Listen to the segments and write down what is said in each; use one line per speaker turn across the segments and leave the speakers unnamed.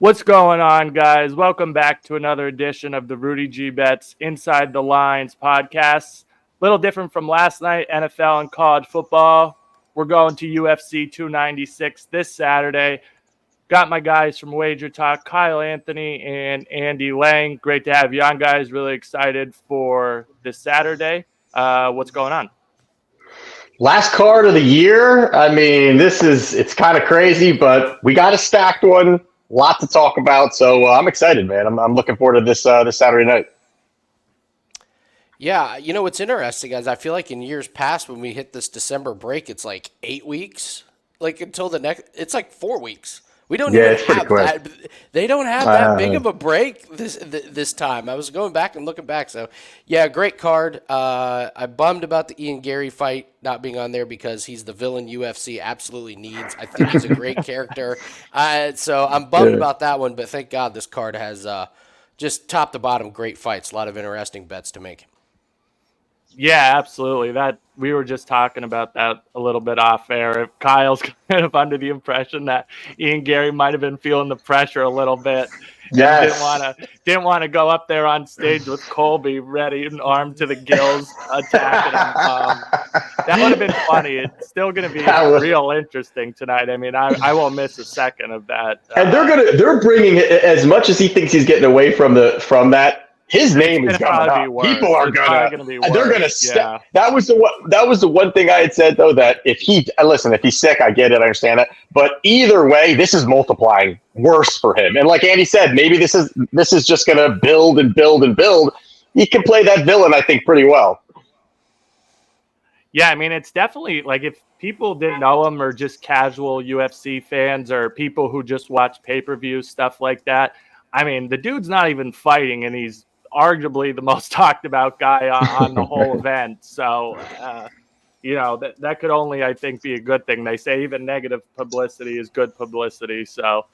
What's going on, guys? Welcome back to another edition of the Rudy G Bets Inside the Lines podcast. A little different from last night, NFL and college football. We're going to UFC 296 this Saturday. Got my guys from Wager Talk, Kyle Anthony and Andy Lang. Great to have you on, guys. Really excited for this Saturday. What's going on?
Last card of the year. I mean, it's kind of crazy, but we got a stacked one. Lot to talk about. So I'm excited, man. I'm looking forward to this Saturday night.
Yeah, you know what's interesting, guys? I feel like in years past when we hit this December break, it's like 8 weeks, like until the next. It's like 4 weeks. We don't even have that. They don't have that big of a break this time. I was going back and looking back. So, yeah, great card. I bummed about the Ian Gary fight not being on there because he's the villain UFC absolutely needs. I think he's a great character. So I'm bummed about that one, but thank God this card has just top to bottom great fights. A lot of interesting bets to make.
Yeah, absolutely. That we were just talking about that a little bit off air. If Kyle's kind of under the impression that Ian Gary might have been feeling the pressure a little bit,
yes.
didn't want to go up there on stage with Colby ready and armed to the gills attacking him. That would have been funny. It's still going to be real interesting tonight. I mean, I won't miss a second of that.
And they're bringing as much as he thinks he's getting away from that. His name is coming up. People are gonna be worse. They're gonna. Yeah. That was the one thing I had said though, that if he's sick, I get it, I understand that. But either way, this is multiplying worse for him. And like Andy said, maybe this is just gonna build and build and build. He can play that villain, I think, pretty well.
Yeah, I mean, it's definitely like if people didn't know him or just casual UFC fans or people who just watch pay-per-view stuff like that. I mean, the dude's not even fighting, and he's arguably the most talked about guy on the whole event. So, that could only, I think, be a good thing. They say even negative publicity is good publicity. So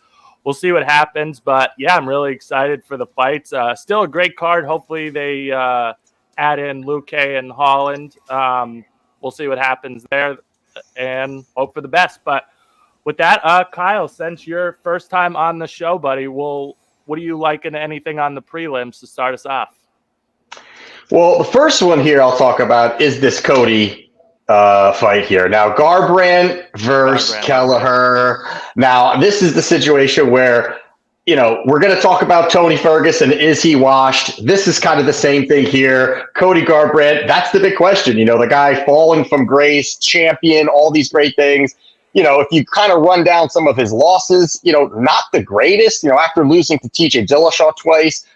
we'll see what happens. But, yeah, I'm really excited for the fights. Still a great card. Hopefully they add in Luque and Holland. We'll see what happens there and hope for the best. But with that, Kyle, since your first time on the show, buddy, what do you like in anything on the prelims to start us off?
Well, the first one here I'll talk about is this Cody fight here. Now, Garbrandt versus Kelleher. Now, this is the situation where, we're going to talk about Tony Ferguson. Is he washed? This is kind of the same thing here. Cody Garbrandt, that's the big question. The guy falling from grace, champion, all these great things. If you kind of run down some of his losses, not the greatest. After losing to TJ Dillashaw twice,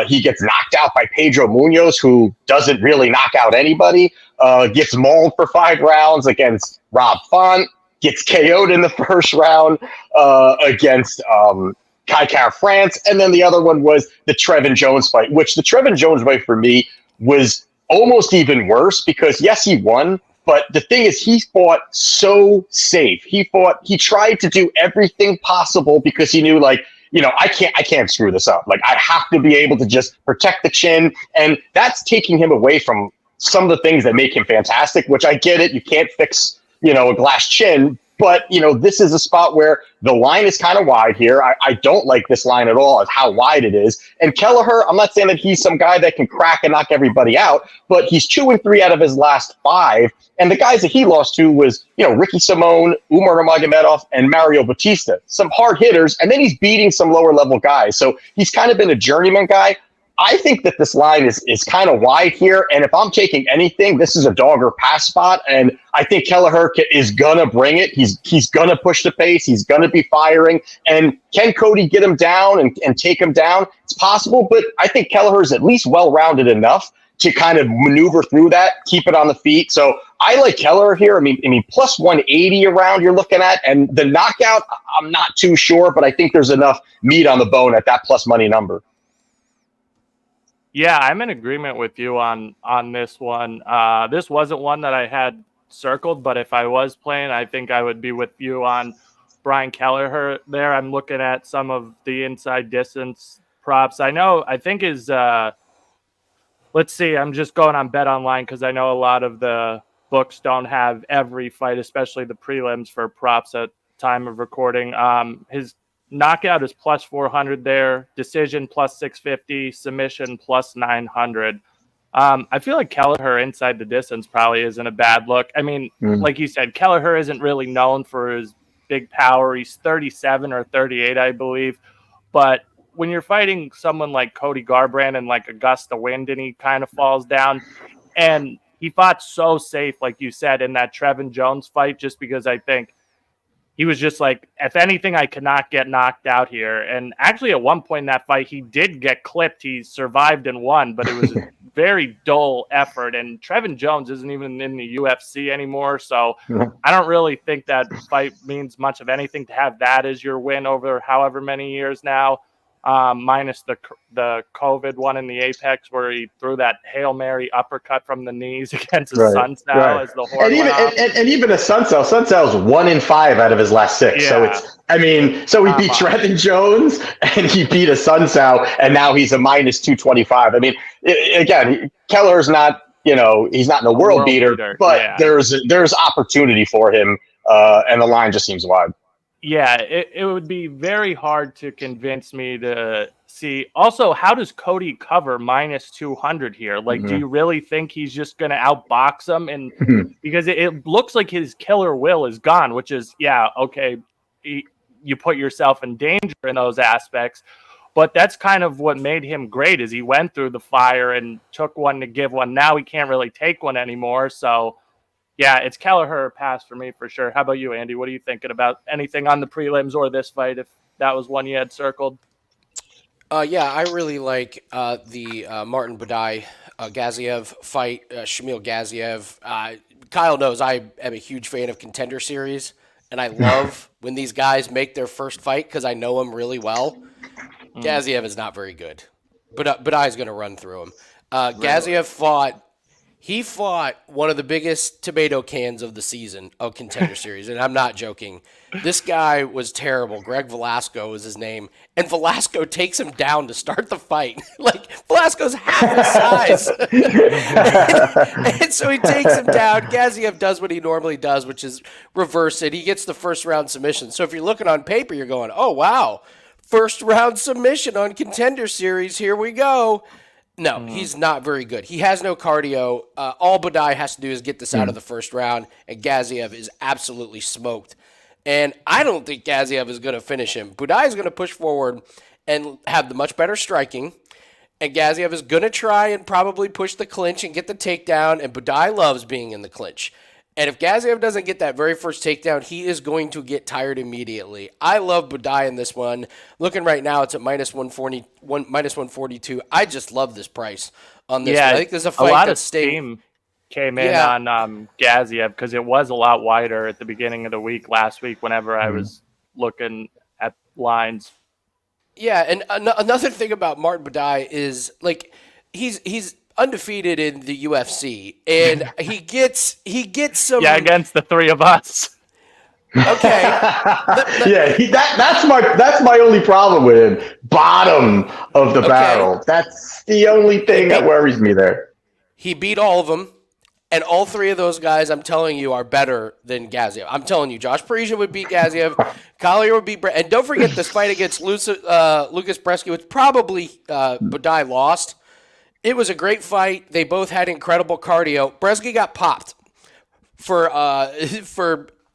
he gets knocked out by Pedro Munoz, who doesn't really knock out anybody, gets mauled for 5 rounds against Rob Font, gets KO'd in the first round against Kai Kara-France. And then the other one was the Trevin Jones fight, which the Trevin Jones fight for me was almost even worse because, yes, he won. But the thing is, he fought so safe. He tried to do everything possible because he knew, I can't screw this up. I have to be able to just protect the chin. And that's taking him away from some of the things that make him fantastic, which I get it. You can't fix, a glass chin. But, this is a spot where the line is kind of wide here. I don't like this line at all, of how wide it is. And Kelleher, I'm not saying that he's some guy that can crack and knock everybody out, but he's 2-3 out of his last 5. And the guys that he lost to was, Ricky Simone, Umar Nurmagomedov, and Mario Bautista. Some hard hitters, and then he's beating some lower-level guys. So he's kind of been a journeyman guy. I think that this line is kind of wide here, and if I'm taking anything, this is a dog or pass spot, and I think Kelleher is going to bring it. He's going to push the pace. He's going to be firing, and can Cody get him down and take him down? It's possible, but I think Kelleher is at least well-rounded enough to kind of maneuver through that, keep it on the feet. So I like Kelleher here. I mean, plus 180 around you're looking at, and the knockout, I'm not too sure, but I think there's enough meat on the bone at that plus money number.
Yeah, I'm in agreement with you on this one. This wasn't one that I had circled, but if I was playing, I think I would be with you on Brian Kelleher there. I'm looking at some of the inside distance props. I think his, let's see, I'm just going on Bet Online because I know a lot of the books don't have every fight, especially the prelims for props at time of recording. His knockout is plus 400 there, decision plus 650, submission plus 900. I feel like Kelleher inside the distance probably isn't a bad look. I mean, like you said, Kelleher isn't really known for his big power. He's 37 or 38, I believe. But when you're fighting someone like Cody Garbrandt and like a gust of wind and he kind of falls down, and he fought so safe, like you said, in that Trevin Jones fight, just because I think he was just like, if anything, I cannot get knocked out here. And actually, at one point in that fight, he did get clipped. He survived and won, but it was a very dull effort. And Trevin Jones isn't even in the UFC anymore. So I don't really think that fight means much of anything to have that as your win over however many years now. Minus the COVID one in the Apex where he threw that Hail Mary uppercut from the knees against his Sunsao as the horn
and even a Sunsau's 1-5 out of his last 6. Yeah. So he beat Trevin Jones and he beat a Sunsao and now he's a minus 225. I mean, again, Keller's not, he's not a world beater, but there's opportunity for him, and the line just seems wide.
Yeah, it would be very hard to convince me to see. Also, how does Cody cover minus 200 here? Like, do you really think he's just going to outbox him? And because it looks like his killer will is gone, which is, okay, you put yourself in danger in those aspects. But that's kind of what made him great is he went through the fire and took one to give one. Now he can't really take one anymore, so... Yeah, it's Kelleher pass for me for sure. How about you, Andy? What are you thinking about anything on the prelims or this fight, if that was one you had circled?
I really like the Martin Budai Gaziev fight, Shamil Gaziev. Kyle knows I am a huge fan of Contender Series, and I love when these guys make their first fight because I know them really well. Gaziev is not very good, but Budai is going to run through him. Gaziev fought one of the biggest tomato cans of the season of Contender Series, and I'm not joking. This guy was terrible. Greg Velasco was his name, and Velasco takes him down to start the fight. Like, Velasco's half his size. and so he takes him down. Gaziev does what he normally does, which is reverse it. He gets the first round submission. So if you're looking on paper, you're going, oh, wow, first round submission on Contender Series. Here we go. No, he's not very good. He has no cardio. All Budai has to do is get this out of the first round, and Gaziev is absolutely smoked. And I don't think Gaziev is going to finish him. Budai is going to push forward and have the much better striking, and Gaziev is going to try and probably push the clinch and get the takedown, and Budai loves being in the clinch. And if Gaziev doesn't get that very first takedown, he is going to get tired immediately. I love Budai in this one. Looking right now, it's at minus 142. I just love this price on this one. I think there's a fight
lot of steam came in on Gaziev because it was a lot wider at the beginning of the week last week whenever I was looking at lines.
Yeah, and another thing about Martin Budai is, like, he's undefeated in the UFC, and he gets some
against the three of us.
Okay.
That's my only problem with him. Bottom of the barrel. That's the only thing that worries me there.
He beat all of them, and all three of those guys, I'm telling you, are better than Gaziev. I'm telling you, Josh Parisian would beat Gaziev, Collier would beat and don't forget this fight against Lucas Bresky, which probably Budai lost. It was a great fight. They both had incredible cardio. Bresky got popped for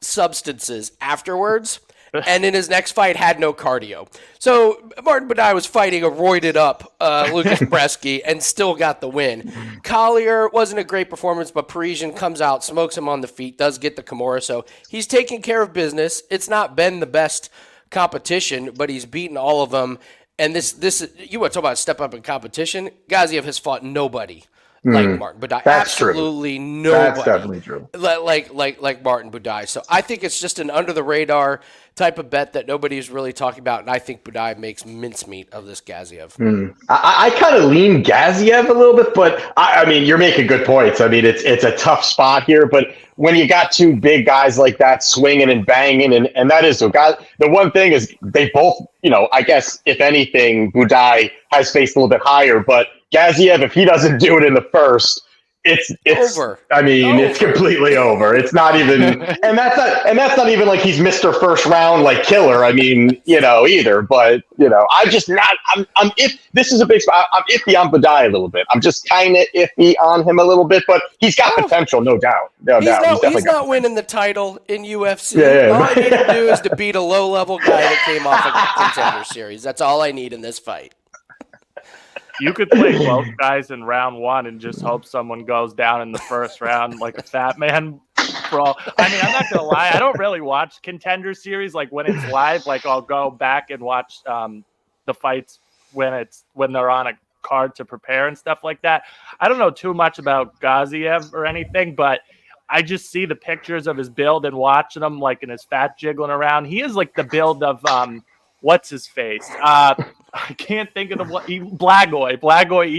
substances afterwards, and in his next fight had no cardio. So Martin Budai was fighting a roided up Lucas Bresky and still got the win. Collier wasn't a great performance, but Parisian comes out, smokes him on the feet, does get the Kimura. So he's taking care of business. It's not been the best competition, but he's beaten all of them. And this you want to talk about step up in competition? Gaziev has fought nobody like Martin Budai.
That's
absolutely
true.
Nobody.
That's definitely true.
Like Martin Budai. So I think it's just an under the radar type of bet that nobody's really talking about, and I think Budai makes mincemeat of this Gaziev.
I kind of lean Gaziev a little bit, but I mean, you're making good points. I mean, it's a tough spot here, but when you got two big guys like that swinging and banging, and that is the one thing is they both, I guess if anything, Budai has faced a little bit higher, but Gaziev, if he doesn't do it in the first, it's
over.
I mean, it's completely over. It's not even, and that's not even like he's Mr. First Round like killer. I mean, either. But I'm just not. I'm if this is a big spot. I'm iffy on Badai a little bit. I'm just kind of iffy on him a little bit. But he's got potential, no doubt. No doubt.
He's not winning the title in UFC.
Yeah.
All I need him to do is to beat a low-level guy that came off a Contender Series. That's all I need in this fight.
You could play both guys in round one and just hope someone goes down in the first round like a fat man brawl. I mean, I'm not going to lie. I don't really watch Contender Series. Like when it's live, like I'll go back and watch the fights when they're on a card to prepare and stuff like that. I don't know too much about Gaziev or anything, but I just see the pictures of his build and watching him like in his fat jiggling around. He is like the build of what's his face? I can't think of Blagoy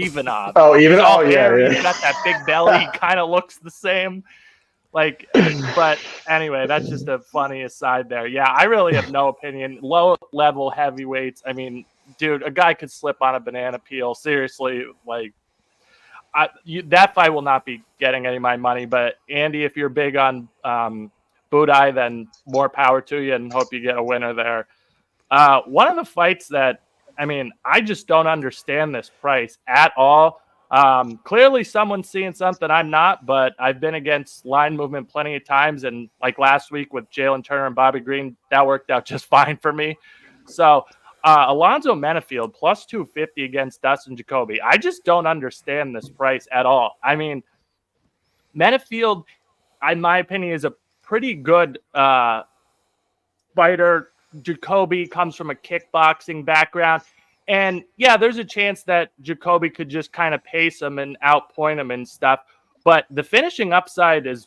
Ivanov.
Oh, yeah.
He's got that big belly. He kind of looks the same. Like, but anyway, that's just a funny aside there. Yeah, I really have no opinion. Low level heavyweights. I mean, dude, a guy could slip on a banana peel. Seriously, like, that fight will not be getting any of my money. But Andy, if you're big on Budai, then more power to you, and hope you get a winner there. One of the fights that, I mean, I just don't understand this price at all. Clearly someone's seeing something I'm not, but I've been against line movement plenty of times. And like last week with Jalen Turner and Bobby Green, that worked out just fine for me. So Alonzo Menafield plus 250 against Dustin Jacoby. I just don't understand this price at all. I mean, Menafield, in my opinion, is a pretty good fighter. Jacoby comes from a kickboxing background. And yeah, there's a chance that Jacoby could just kind of pace him and outpoint him and stuff. But the finishing upside is,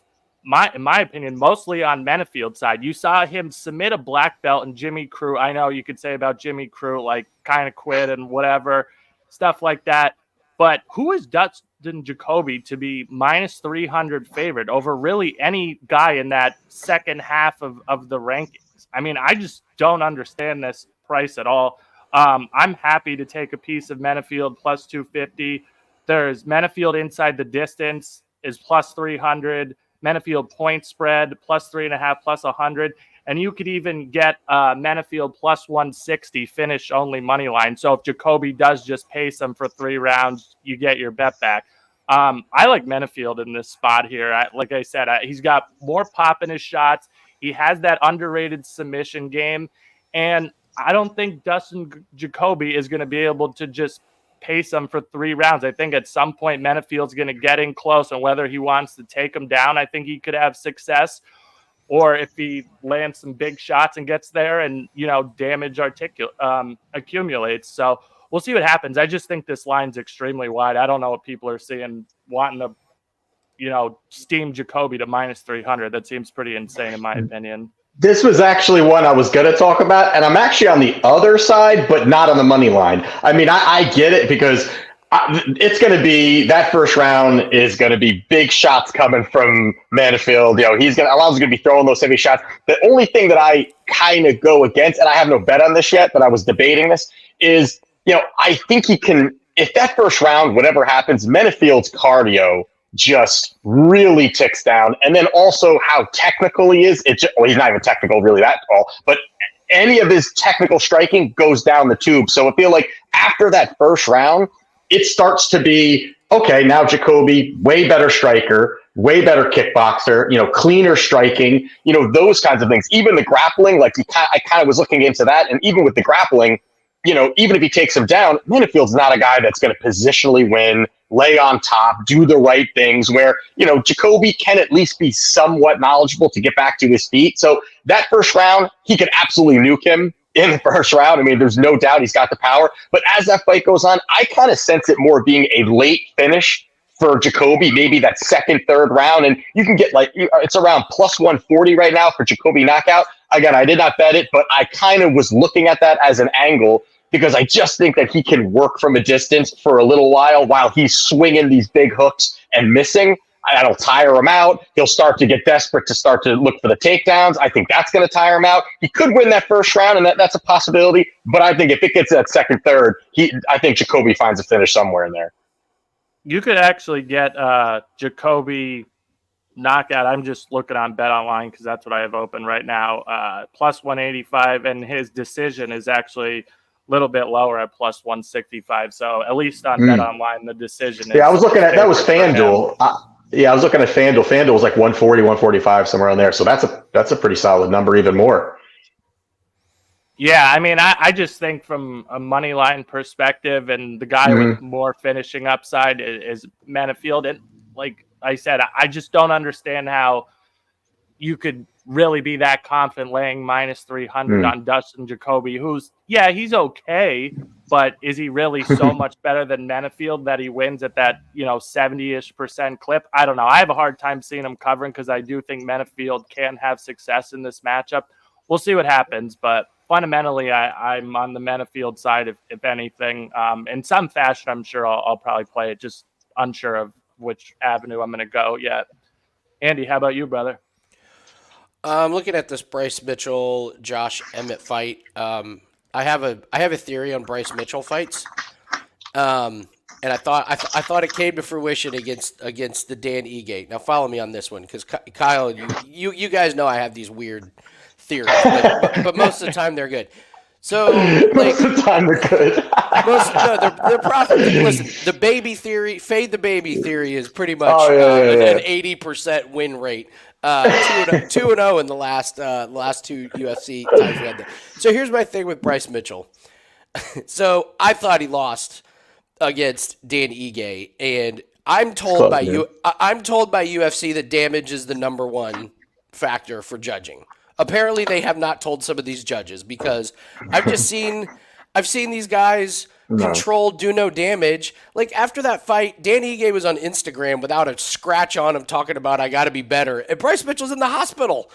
in my opinion, mostly on Menafield's side. You saw him submit a black belt and Jimmy Crew. I know you could say about Jimmy Crew, like kind of quit and whatever, stuff like that. But who is Dustin Jacoby to be minus 300 favorite over really any guy in that second half of the rankings? I mean, I just don't understand this price at all. I'm happy to take a piece of Menafield plus 250. There's Menafield inside the distance is plus 300. Menafield point spread plus 3.5 plus 100. And you could even get Menafield plus 160 finish only money line. So if Jacoby does just pace him for 3 rounds, you get your bet back. I like Menafield in this spot here. Like I said, he's got more pop in his shots. He has that underrated submission game. And I don't think Dustin Jacoby is going to be able to just pace him for 3 rounds. I think at some point Menafield's going to get in close, and whether he wants to take him down, I think he could have success. Or if he lands some big shots and gets there and, damage accumulates. So we'll see what happens. I just think this line's extremely wide. I don't know what people are seeing, wanting to, steam Jacoby to minus 300. That seems pretty insane in my opinion.
This was actually one I was going to talk about, and I'm actually on the other side, but not on the money line. I mean, I get it because it's going to be that first round is going to be big shots coming from Menafield. Alonzo's going to be throwing those heavy shots. The only thing that I kind of go against, and I have no bet on this yet, but I was debating this, is I think he can. If that first round, whatever happens, Menafield's cardio just really ticks down. And then also how technical he is. He's not even technical really that all, but any of his technical striking goes down the tube. So I feel like after that first round, it starts to be, okay, now Jacoby, way better striker, way better kickboxer, cleaner striking, those kinds of things. Even the grappling, like I kind of was looking into that. And even with the grappling, even if he takes him down, Menafield's not a guy that's going to positionally win, lay on top, do the right things where, Jacoby can at least be somewhat knowledgeable to get back to his feet. So that first round, he could absolutely nuke him in the first round. I mean, there's no doubt he's got the power. But as that fight goes on, I kind of sense it more being a late finish for Jacoby, maybe that second, third round. And you can get it's around plus 140 right now for Jacoby knockout. Again, I did not bet it, but I kind of was looking at that as an angle because I just think that he can work from a distance for a little while he's swinging these big hooks and missing. That'll tire him out. He'll start to get desperate to start to look for the takedowns. I think that's going to tire him out. He could win that first round, and that's a possibility. But I think if it gets that second, third, I think Jacoby finds a finish somewhere in there.
You could actually get Jacoby knockout. I'm just looking on Bet Online because that's what I have open right now. Plus 185, and his decision is actually a little bit lower at plus 165. So at least on Bet Online, the decision is.
Yeah, I was looking at that was FanDuel. I was looking at FanDuel. FanDuel was like 140, 145, somewhere on there. So that's a pretty solid number, even more.
Yeah, I mean, I just think from a money line perspective, and the guy with more finishing upside is Manafield. And like I said, I just don't understand how you could really be that confident laying minus 300 on Dustin Jacoby, who's, he's okay, but is he really so much better than Manafield that he wins at that, 70-ish% clip? I don't know. I have a hard time seeing him covering because I do think Manafield can have success in this matchup. We'll see what happens, but fundamentally, I'm on the Manafield side, if anything. In some fashion, I'm sure I'll probably play it, just unsure of which avenue I'm going to go yet. Andy, how about you, brother?
I'm looking at this Bryce Mitchell Josh Emmett fight. I have a theory on Bryce Mitchell fights, and I thought it came to fruition against the Dan Ige. Now follow me on this one because Kyle, you guys know I have these weird theories, but most of the time they're good. So
most of the time they're good.
they're profitable. Listen, the baby theory, fade the baby theory is pretty much an 80% win rate. 2-0 in the last two UFC times we had there. So here's my thing with Bryce Mitchell. So I thought he lost against Dan Ige, and I'm told by UFC that damage is the number one factor for judging. Apparently, they have not told some of these judges because I've seen these guys control, do no damage. Like after that fight, Dan Ige was on Instagram without a scratch on him talking about I got to be better. And Bryce Mitchell's in the hospital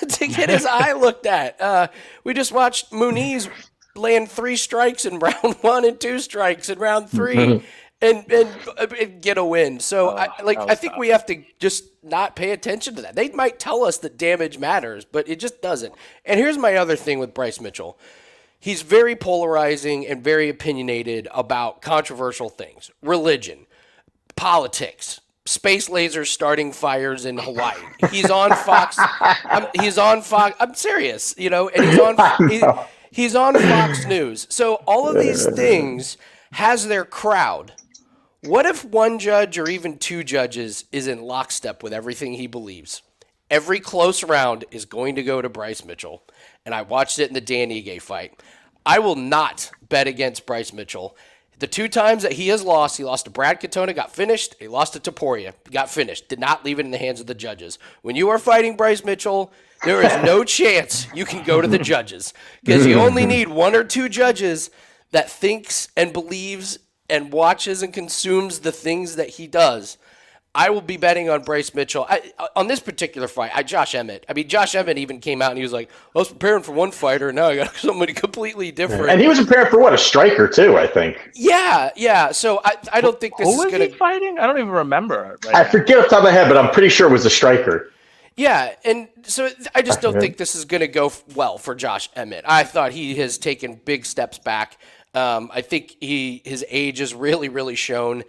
to get his eye looked at. We just watched Muniz land 3 strikes in round 1 and 2 strikes in round 3 and get a win. So I think we have to just not pay attention to that. They might tell us that damage matters, but it just doesn't. And here's my other thing with Bryce Mitchell. He's very polarizing and very opinionated about controversial things. Religion, politics, space lasers starting fires in Hawaii. He's on Fox. I'm serious, and he's on Fox News. So all of these things has their crowd. What if one judge or even 2 judges is in lockstep with everything he believes? Every close round is going to go to Bryce Mitchell, and I watched it in the Dan Ige fight. I will not bet against Bryce Mitchell. The 2 times that he has lost, he lost to Brad Katona, got finished. He lost to Topuria, got finished. Did not leave it in the hands of the judges. When you are fighting Bryce Mitchell, there is no chance you can go to the judges because you only need 1 or 2 judges that thinks and believes and watches and consumes the things that he does. I will be betting on Bryce Mitchell. On this particular fight, Josh Emmett. I mean, Josh Emmett even came out and he was like, I was preparing for one fighter, and now I got somebody completely different.
And he was prepared for what? A striker, too, I think.
Yeah. So I don't think this is going to...
Who was he fighting? I don't even remember.
I forget off the top of my head, but I'm pretty sure it was a striker.
Yeah, and so I just don't think this is going to go well for Josh Emmett. I thought he has taken big steps back. I think his age is really, really shown.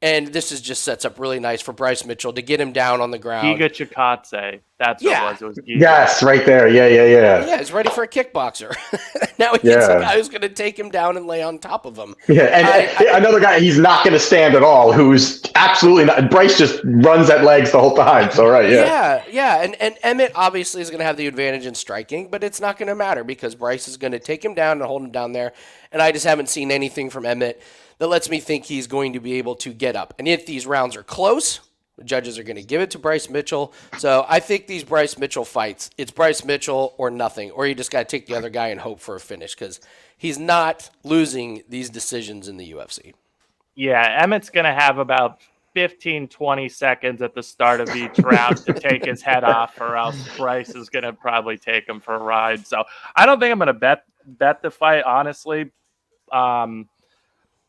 And this just sets up really nice for Bryce Mitchell to get him down on the ground.
Giga Chikadze. That's what it was. It was Giga.
Yes, right there. Yeah.
Yeah, he's ready for a kickboxer. Now he gets a guy who's going to take him down and lay on top of him.
Yeah, and another guy, he's not going to stand at all, who's absolutely not. Bryce just runs at legs the whole time. So, right,
Yeah. And Emmett obviously is going to have the advantage in striking, but it's not going to matter because Bryce is going to take him down and hold him down there. And I just haven't seen anything from Emmett that lets me think he's going to be able to get up. And if these rounds are close, the judges are going to give it to Bryce Mitchell. So I think these Bryce Mitchell fights, it's Bryce Mitchell or nothing, or you just got to take the other guy and hope for a finish because he's not losing these decisions in the UFC.
Yeah, Emmett's going to have about 15, 20 seconds at the start of each round to take his head off, or else Bryce is going to probably take him for a ride. So I don't think I'm going to bet the fight, honestly.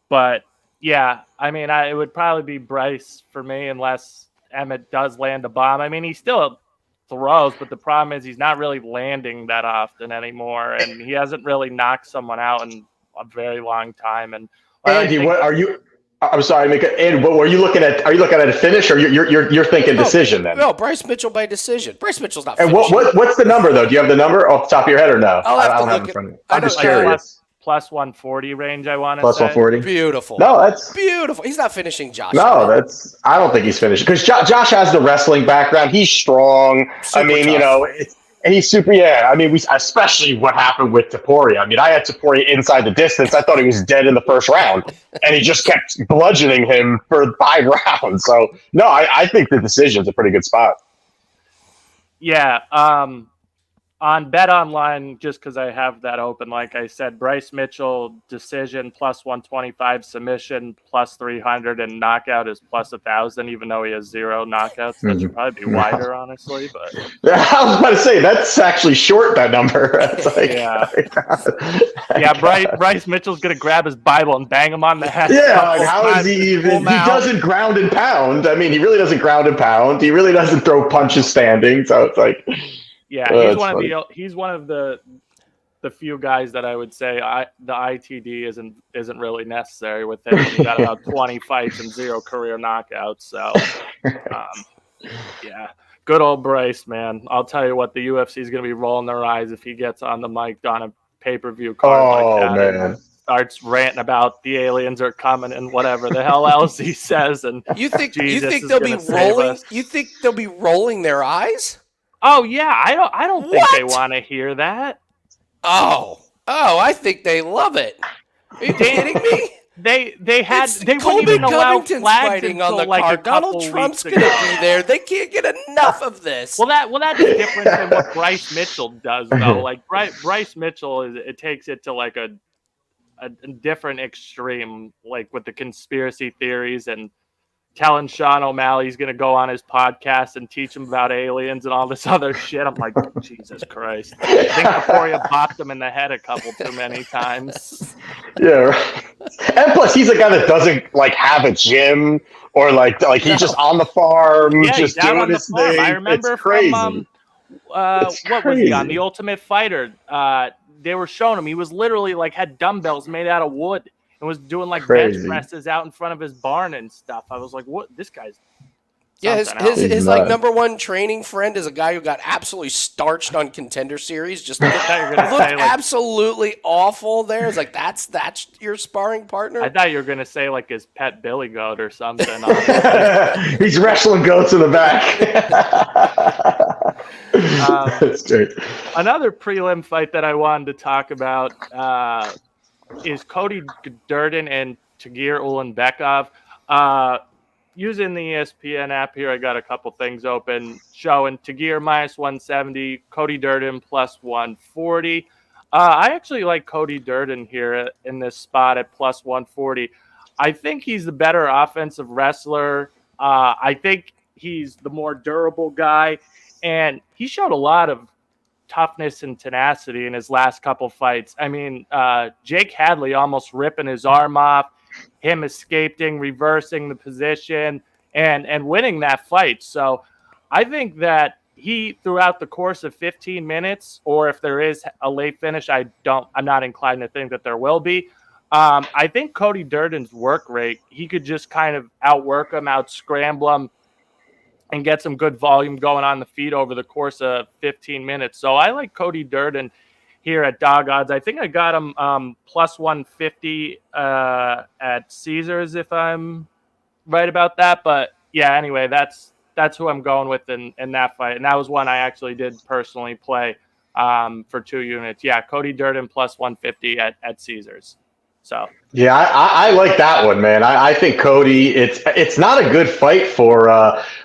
But yeah, I mean, it would probably be Bryce for me unless Emmett does land a bomb. I mean, he still throws, but the problem is he's not really landing that often anymore, and he hasn't really knocked someone out in a very long time. And
Andy, what are you I'm sorry, and what were you looking at? Are you looking at a finish, or you're thinking decision then?
No, Bryce Mitchell by decision. Bryce Mitchell's not.
And
finishing.
what's the number though? Do you have the number off the top of your head or no?
I'll have to look
it in front of me.
I'm
just curious.
Plus 140 range, I want to say.
Plus 140.
Beautiful.
No, that's
beautiful. He's not finishing Josh.
No, I don't think he's finishing because Josh has the wrestling background. He's strong.
Super tough.
And he's super. Yeah, I mean, especially what happened with Topuria. I mean, I had Topuria inside the distance. I thought he was dead in the first round, and he just kept bludgeoning him for 5 rounds. So, no, I think the decision's a pretty good spot.
Yeah. On Bet Online, just because I have that open, like I said, Bryce Mitchell decision plus 125, submission plus 300, and knockout is plus 1,000. Even though he has 0 knockouts, that should probably be wider, honestly. But
yeah, I was about to say that's actually short. That number.
Bryce Mitchell's gonna grab his Bible and bang him on the head.
Yeah, how is he even? He doesn't ground and pound. I mean, he really doesn't ground and pound. He really doesn't throw punches standing. So it's like.
Yeah, he's one of the few guys that I would say the ITD isn't really necessary with him. He got about 20 fights and 0 career knockouts. So, yeah, good old Bryce, man. I'll tell you what, the UFC is going to be rolling their eyes if he gets on the mic on a pay-per-view card like that. Man. Starts ranting about the aliens are coming and whatever the hell else he says. And
you think they'll be rolling? You think they'll be rolling their eyes?
Oh yeah, I don't think they want to hear that.
Oh, I think they love it. Are you kidding me?
They wouldn't
Colby
even allow
Covington's
flags
fighting on the
like
card. Donald Trump's going to be there. They can't get enough of this.
Well, that's different than what Bryce Mitchell does, though. Like Bryce Mitchell it takes it to like a different extreme, like with the conspiracy theories and telling Sean O'Malley he's going to go on his podcast and teach him about aliens and all this other shit. I'm like, Jesus Christ. I think Topuria bopped him in the head a couple too many times.
Yeah, right. And plus, he's a guy that doesn't like have a gym or like he's just on the farm, just doing his thing.
I remember
it's crazy.
From what was he on? The Ultimate Fighter. They were showing him. He was literally like had dumbbells made out of wood. And was doing like bench presses out in front of his barn and stuff. I was like, "What? This guy's."
Yeah, his like number one training friend is a guy who got absolutely starched on Contender Series. Just looked absolutely awful. There, it's like that's your sparring partner.
I thought you were gonna say like his pet billy goat or something.
He's wrestling goats in the back. That's great.
Another prelim fight that I wanted to talk about. Is Cody Durden and Tagir Ulanbekov. Using the ESPN app here, I got a couple things open showing Tagir minus 170, Cody Durden plus 140. I actually like Cody Durden here in this spot at plus 140. I think he's the better offensive wrestler. I think he's the more durable guy, and he showed a lot of toughness and tenacity in his last couple fights. I mean, Jake Hadley almost ripping his arm off, him escaping, reversing the position, and winning that fight. So I think that he, throughout the course of 15 minutes, or if there is a late finish, I'm not inclined to think that there will be. I think Cody Durden's work rate, he could just kind of outwork him, out-scramble him, and get some good volume going on the feet over the course of 15 minutes. So I like Cody Durden here at dog odds. I think I got him plus 150 at Caesars, if I'm right about that. But yeah, anyway, that's who I'm going with in that fight. And that was one I actually did personally play for 2 units. Yeah, Cody Durden plus 150 at Caesars. So
yeah, I like that one, man. I think Cody. It's not a good fight for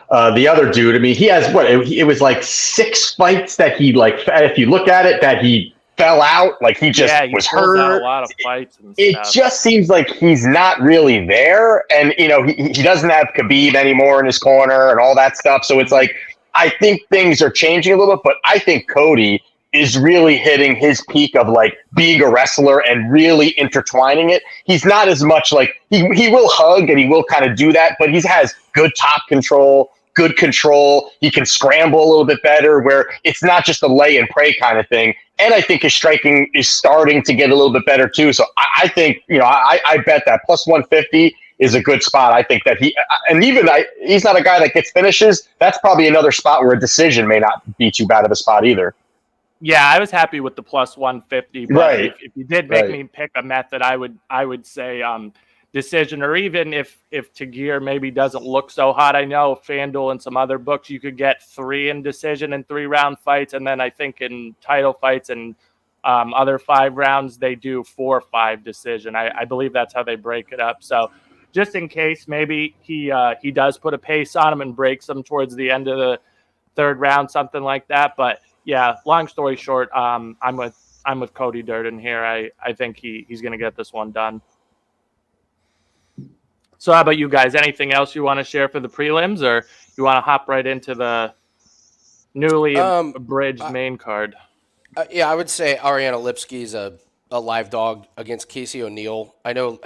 the other dude. I mean, he has it was like 6 fights that he like. If you look at it, that he fell out. Like he was hurt.
Out a lot of fights. And
it
stuff.
Just seems like he's not really there, and he doesn't have Khabib anymore in his corner and all that stuff. So it's like I think things are changing a little bit, but I think Cody is really hitting his peak of like being a wrestler and really intertwining it. He's not as much like he will hug and he will kind of do that, but he has good top control, good control. He can scramble a little bit better where it's not just a lay and pray kind of thing. And I think his striking is starting to get a little bit better too. So I think, I bet that plus 150 is a good spot. I think that he's not a guy that gets finishes. That's probably another spot where a decision may not be too bad of a spot either.
Yeah, I was happy with the plus 150, but
Right.
if you did make me pick a method, I would say decision, or even if Tagir maybe doesn't look so hot. I know FanDuel and some other books you could get 3 in decision in 3-round fights, and then I think in title fights and other 5 rounds they do 4 or 5 decision. I believe that's how they break it up. So just in case, maybe he does put a pace on him and breaks him towards the end of the 3rd round, something like that. But yeah, long story short, I'm with Cody Durden here. I think he's going to get this one done. So how about you guys? Anything else you want to share for the prelims, or you want to hop right into the newly abridged main card?
Yeah, I would say Ariana Lipski is a live dog against Casey O'Neill. I know,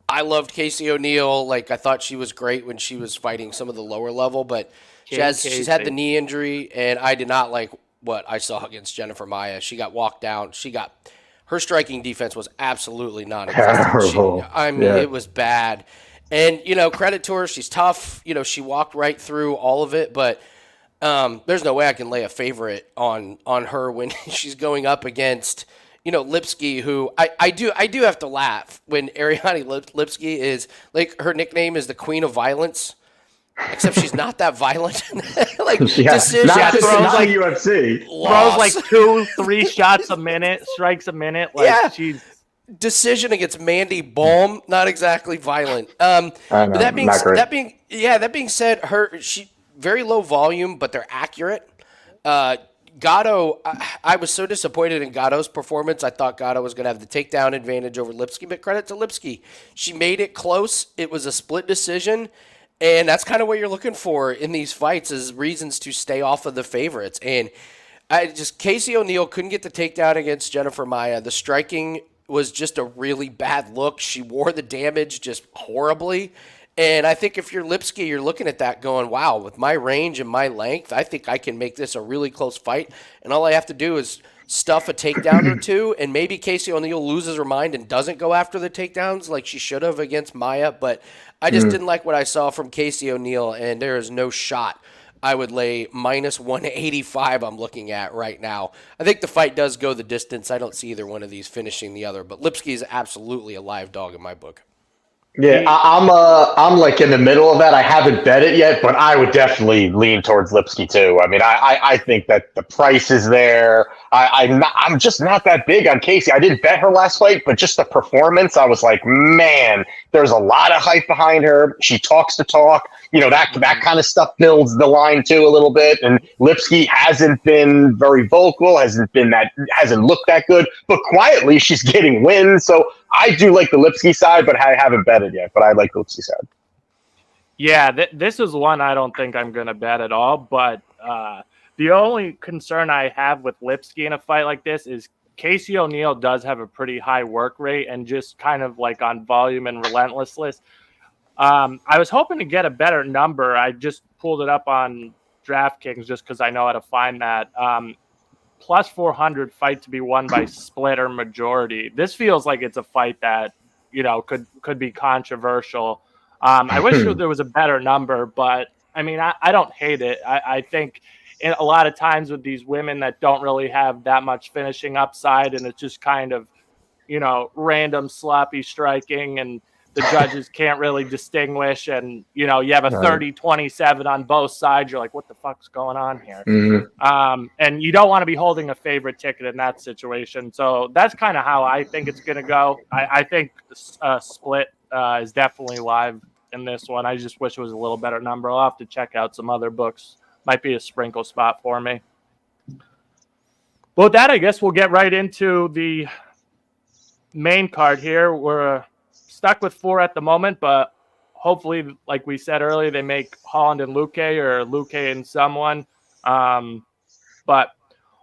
I loved Casey O'Neill. Like, I thought she was great when she was fighting some of the lower level, but she's had the knee injury, and I did not like what I saw against Jennifer Maia. She got walked down. Her striking defense was absolutely non-existent. It was bad. And, credit to her. She's tough. She walked right through all of it, but there's no way I can lay a favorite on her when she's going up against, Lipski, who I do have to laugh when Ariane Lipski is, like, her nickname is the Queen of Violence. Except she's not that violent. Decision.
Not UFC.
Throws like 2-3 shots a minute, strikes a minute. She's
decision against Mandy Baum. Not exactly violent. That being said, she very low volume, but they're accurate. Gatto, I was so disappointed in Gatto's performance. I thought Gatto was going to have the takedown advantage over Lipski, but credit to Lipski. She made it close. It was a split decision. And that's kind of what you're looking for in these fights is reasons to stay off of the favorites. And Casey O'Neill couldn't get the takedown against Jennifer Maia. The striking was just a really bad look. She wore the damage just horribly. And I think if you're Lipski, you're looking at that going, wow, with my range and my length, I think I can make this a really close fight. And all I have to do is stuff a takedown or two, and maybe Casey O'Neill loses her mind and doesn't go after the takedowns like she should have against Maia. But I just didn't like what I saw from Casey O'Neill, and there is no shot I would lay minus 185 I'm looking at right now. I think the fight does go the distance. I don't see either one of these finishing the other, but Lipski is absolutely a live dog in my book.
Yeah, I'm like in the middle of that. I haven't bet it yet, but I would definitely lean towards Lipski too. I mean, I think that the price is there. I'm just not that big on Casey. I didn't bet her last fight, but just the performance, I was like, man, there's a lot of hype behind her. She talks the talk. That kind of stuff builds the line too a little bit. And Lipski hasn't been very vocal, hasn't looked that good, but quietly she's getting wins. So I do like the Lipski side, but I haven't betted yet. But I like the Lipski side.
Yeah, this is one I don't think I'm going to bet at all. But the only concern I have with Lipski in a fight like this is Casey O'Neill does have a pretty high work rate and just kind of like on volume and relentlessness. I was hoping to get a better number. I just pulled it up on DraftKings just because I know how to find that. Plus 400 fight to be won by split or majority. This feels like it's a fight that, could be controversial. I wish there was a better number, but I mean, I don't hate it. I think a lot of times with these women that don't really have that much finishing upside, and it's just kind of, random sloppy striking, and the judges can't really distinguish, and you have a 30-27 on both sides. You're like, what the fuck's going on here?
Mm-hmm.
And you don't want to be holding a favorite ticket in that situation. So that's kind of how I think it's going to go. I think split is definitely live in this one. I just wish it was a little better number. I'll have to check out some other books. Might be a sprinkle spot for me. Well, with that, I guess we'll get right into the main card here. We're stuck with 4 at the moment, but hopefully, like we said earlier, they make Holland and Luque or Luque and someone. But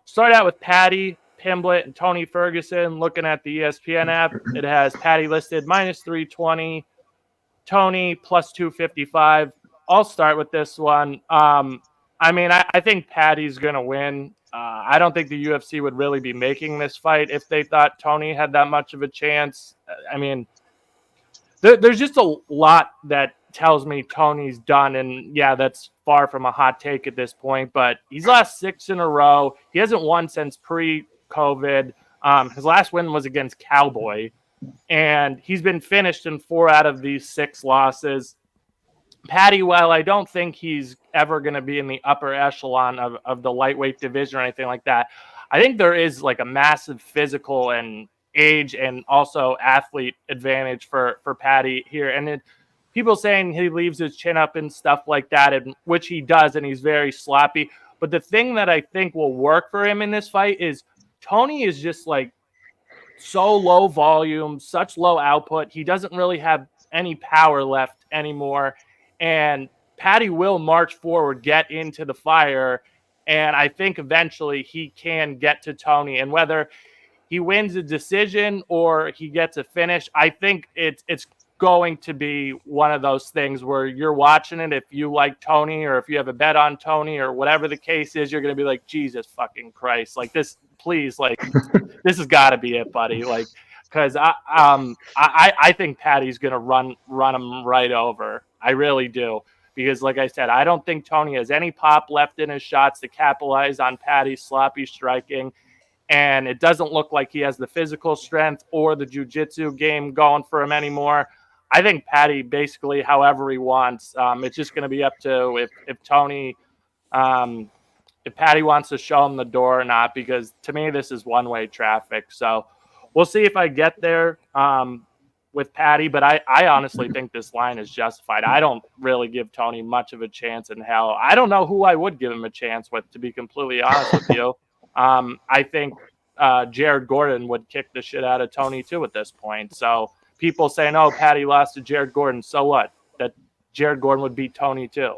start out with Patty Pimblett and Tony Ferguson. Looking at the ESPN app, it has Patty listed minus 320, Tony plus 255. I'll start with this one. I think Patty's going to win. I don't think the UFC would really be making this fight if they thought Tony had that much of a chance. I mean, there's just a lot that tells me Tony's done, and yeah, that's far from a hot take at this point, but he's lost 6 in a row. He hasn't won since pre-COVID. His last win was against Cowboy, and he's been finished in 4 out of these 6 losses. Paddy, while I don't think he's ever going to be in the upper echelon of the lightweight division or anything like that, I think there is like a massive physical and age and also athlete advantage for Paddy here. And people saying he leaves his chin up and stuff like that, and which he does, and he's very sloppy. But the thing that I think will work for him in this fight is Tony is just like so low volume, such low output. He doesn't really have any power left anymore. And Paddy will march forward, get into the fire. And I think eventually he can get to Tony. And whether he wins a decision or he gets a finish, I think it's going to be one of those things where you're watching it. If you like Tony or if you have a bet on Tony or whatever the case is, you're going to be like, Jesus fucking Christ. Like this, please, like this has got to be it, buddy. Like, because I think Paddy's going to run him right over. I really do. Because like I said, I don't think Tony has any pop left in his shots to capitalize on Paddy's sloppy striking. And it doesn't look like he has the physical strength or the jiu-jitsu game going for him anymore. I think Paddy basically however he wants. It's just going to be up to if Tony, if Paddy wants to show him the door or not, because to me, this is one-way traffic. So we'll see if I get there with Paddy, but I honestly think this line is justified. I don't really give Tony much of a chance in hell. I don't know who I would give him a chance with, to be completely honest with you. I think Jared Gordon would kick the shit out of Tony too at this point. So people saying, oh, Paddy lost to Jared Gordon. So what? That Jared Gordon would beat Tony too.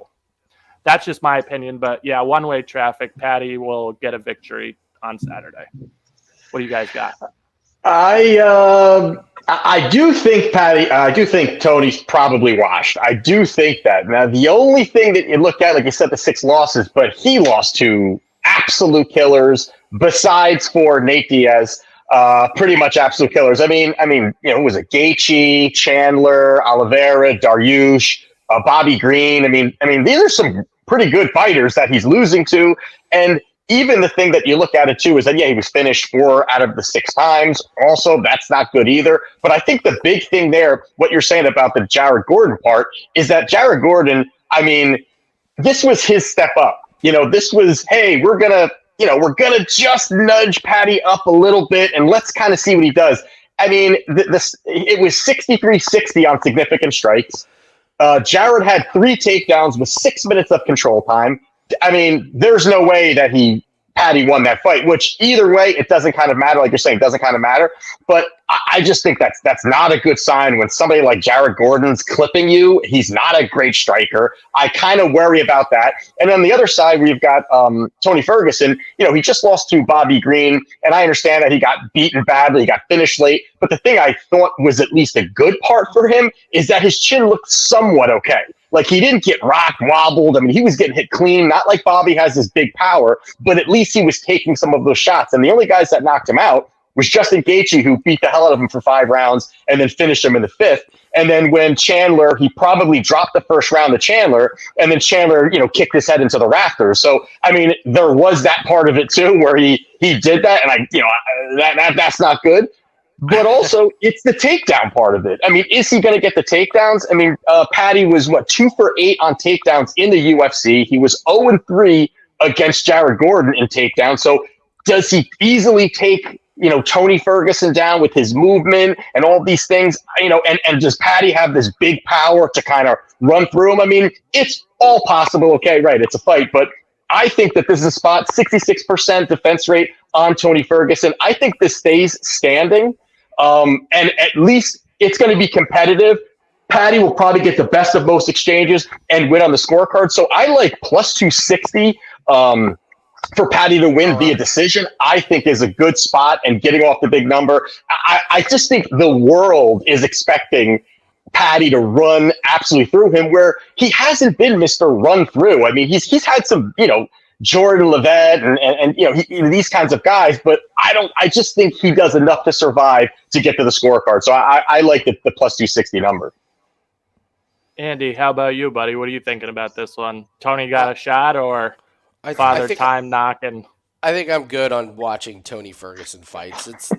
That's just my opinion. But yeah, one-way traffic. Paddy will get a victory on Saturday. What do you guys got?
I do think I do think Tony's probably washed. I do think that. Now, the only thing that you look at, like you said, the 6 losses, but he lost to absolute killers besides for Nate Diaz, pretty much absolute killers. I mean, who was it? Gaethje, Chandler, Oliveira, Dariush, Bobby Green. I mean, these are some pretty good fighters that he's losing to. And even the thing that you look at it too is that, yeah, he was finished 4 out of the 6 times. Also, that's not good either. But I think the big thing there, what you're saying about the Jared Gordon part, is that Jared Gordon, I mean, this was his step up. This was, hey, we're gonna just nudge Paddy up a little bit and let's kind of see what he does. I mean, it was 63-60 on significant strikes. Jared had 3 takedowns with 6 minutes of control time. I mean, there's no way that Paddy won that fight, which either way, it doesn't kind of matter. Like you're saying, it doesn't kind of matter. But I just think that's not a good sign when somebody like Jared Gordon's clipping you. He's not a great striker. I kind of worry about that. And on the other side, we've got Tony Ferguson. He just lost to Bobby Green, and I understand that he got beaten badly. He got finished late. But the thing I thought was at least a good part for him is that his chin looked somewhat okay. Like, he didn't get rocked, wobbled. I mean, he was getting hit clean. Not like Bobby has this big power, but at least he was taking some of those shots. And the only guys that knocked him out was Justin Gaethje, who beat the hell out of him for 5 rounds and then finished him in the 5th. And then when Chandler, he probably dropped the first round to Chandler, and then Chandler, kicked his head into the rafters. So, I mean, there was that part of it too, where he did that, and that's not good. But also, it's the takedown part of it. I mean, is he going to get the takedowns? I mean, Paddy was, 2 for 8 on takedowns in the UFC. He was 0-3 against Jared Gordon in takedowns. So does he easily take, Tony Ferguson down with his movement and all these things? And does Paddy have this big power to kind of run through him? I mean, it's all possible. Okay, right, it's a fight. But I think that this is a spot, 66% defense rate on Tony Ferguson. I think this stays standing. And at least it's going to be competitive. Paddy will probably get the best of most exchanges and win on the scorecard. So I like plus 260 for Paddy to win via decision. I think is a good spot, and getting off the big number. I just think the world is expecting Paddy to run absolutely through him, where he hasn't been Mr. Run Through. I mean, he's had some, Jordan Levitt and these kinds of guys, but I just think he does enough to survive to get to the scorecard. So I like the plus 260 number.
Andy, how about you, buddy? What are you thinking about this one? Tony got a shot or Father Time knocking?
I think I'm good on watching Tony Ferguson fights. It's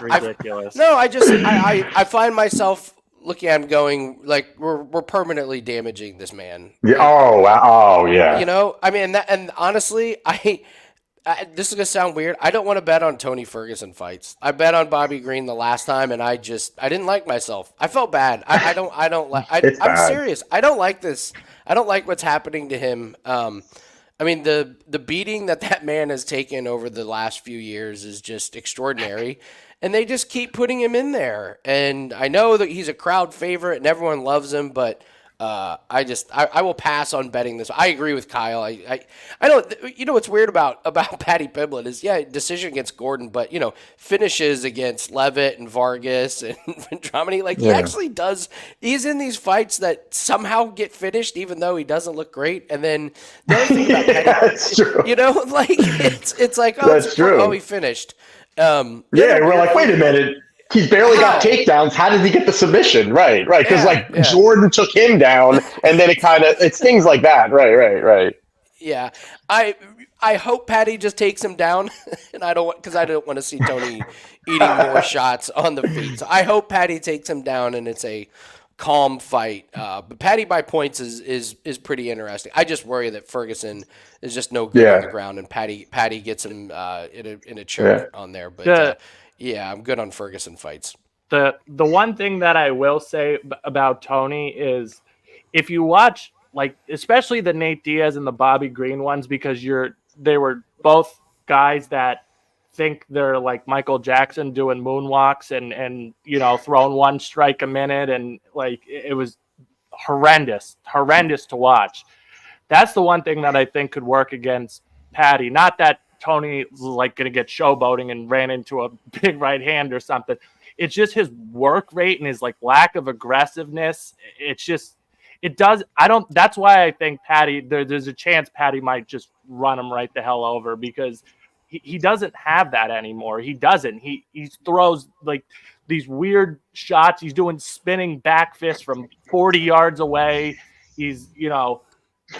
ridiculous.
I find myself looking at him going like we're permanently damaging this man.
Yeah. Oh, yeah.
I mean, and honestly, this is gonna sound weird. I don't want to bet on Tony Ferguson fights. I bet on Bobby Green the last time, and I didn't like myself. I felt bad. I'm serious. I don't like this. I don't like what's happening to him. I mean, the beating that man has taken over the last few years is just extraordinary, and they just keep putting him in there. And I know that he's a crowd favorite and everyone loves him, but I will pass on betting this. I agree with Kyle. I don't. What's weird about Paddy Pimblett is decision against Gordon, but finishes against Levitt and Vargas and Dramedy. He actually does. He's in these fights that somehow get finished, even though he doesn't look great. And then the other thing about Paddy,
that's true.
It's like
that's true.
Oh, he finished.
We're like, wait a minute. He's barely got takedowns. How did he get the submission? Right. Because Jordan took him down, and then it's things like that. Right.
Yeah, I hope Paddy just takes him down, and I don't want to see Tony eating more shots on the feet. So I hope Paddy takes him down, and it's a calm fight. But Paddy by points is pretty interesting. I just worry that Ferguson is just no good on the ground, and Paddy gets him in a choke on there. But I'm good on Ferguson fights.
The one thing that I will say about Tony is if you watch, especially the Nate Diaz and the Bobby Green ones, because they were both guys that think they're like Michael Jackson doing moonwalks and throwing one strike a minute, and it was horrendous to watch. That's the one thing that I think could work against Paddy. Not that Tony was going to get showboating and ran into a big right hand or something. It's just his work rate and his lack of aggressiveness. That's why I think Paddy, there's a chance Paddy might just run him right the hell over, because he doesn't have that anymore. He doesn't. He throws these weird shots. He's doing spinning back fists from 40 yards away. He's,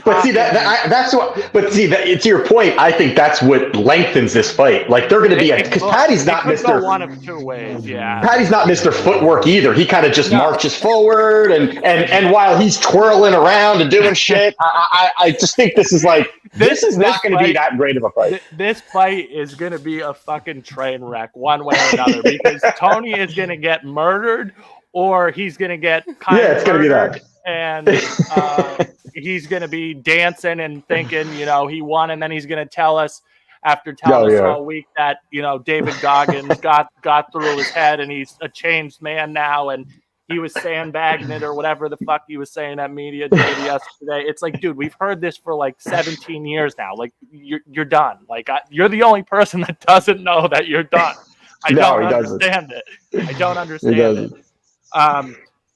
But see that's what. But see that to your point, I think that's what lengthens this fight. They're going to be because Paddy's not Mr.
One of two ways, yeah.
Paddy's not Mr. Footwork either. He kind of just marches forward, and while he's twirling around and doing shit, I just think this is this is not going to be that great of a fight.
This fight is going to be a fucking train wreck, one way or another, because Tony is going to get murdered, or he's going to get
it's going to be that.
And he's going to be dancing and thinking, he won, and then he's going to tell us after telling us all week that David Goggins got through his head and he's a changed man now, and he was sandbagging it or whatever the fuck he was saying at media day yesterday. It's dude, we've heard this for 17 years now. You're done. You're the only person that doesn't know that you're done. I don't understand it. I don't understand it.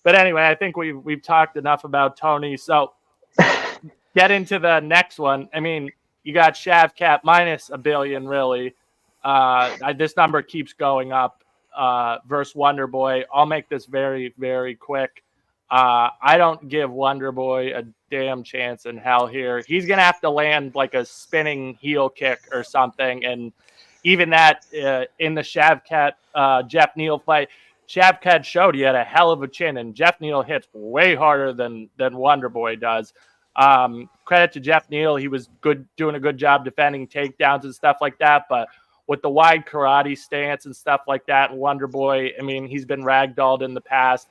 But anyway, I think we've talked enough about Tony. So get into the next one. I mean, you got Shavkat minus $1 billion, really. This number keeps going up versus Wonderboy. I'll make this very, very quick. I don't give Wonderboy a damn chance in hell here. He's going to have to land a spinning heel kick or something. And even that in the Shavkat Jeff Neal fight, Shavkat showed he had a hell of a chin, and Jeff Neal hits way harder than Wonderboy does. Credit to Jeff Neal. He was doing a good job defending takedowns and stuff like that. But with the wide karate stance and stuff like that, and Wonderboy, I mean, he's been ragdolled in the past.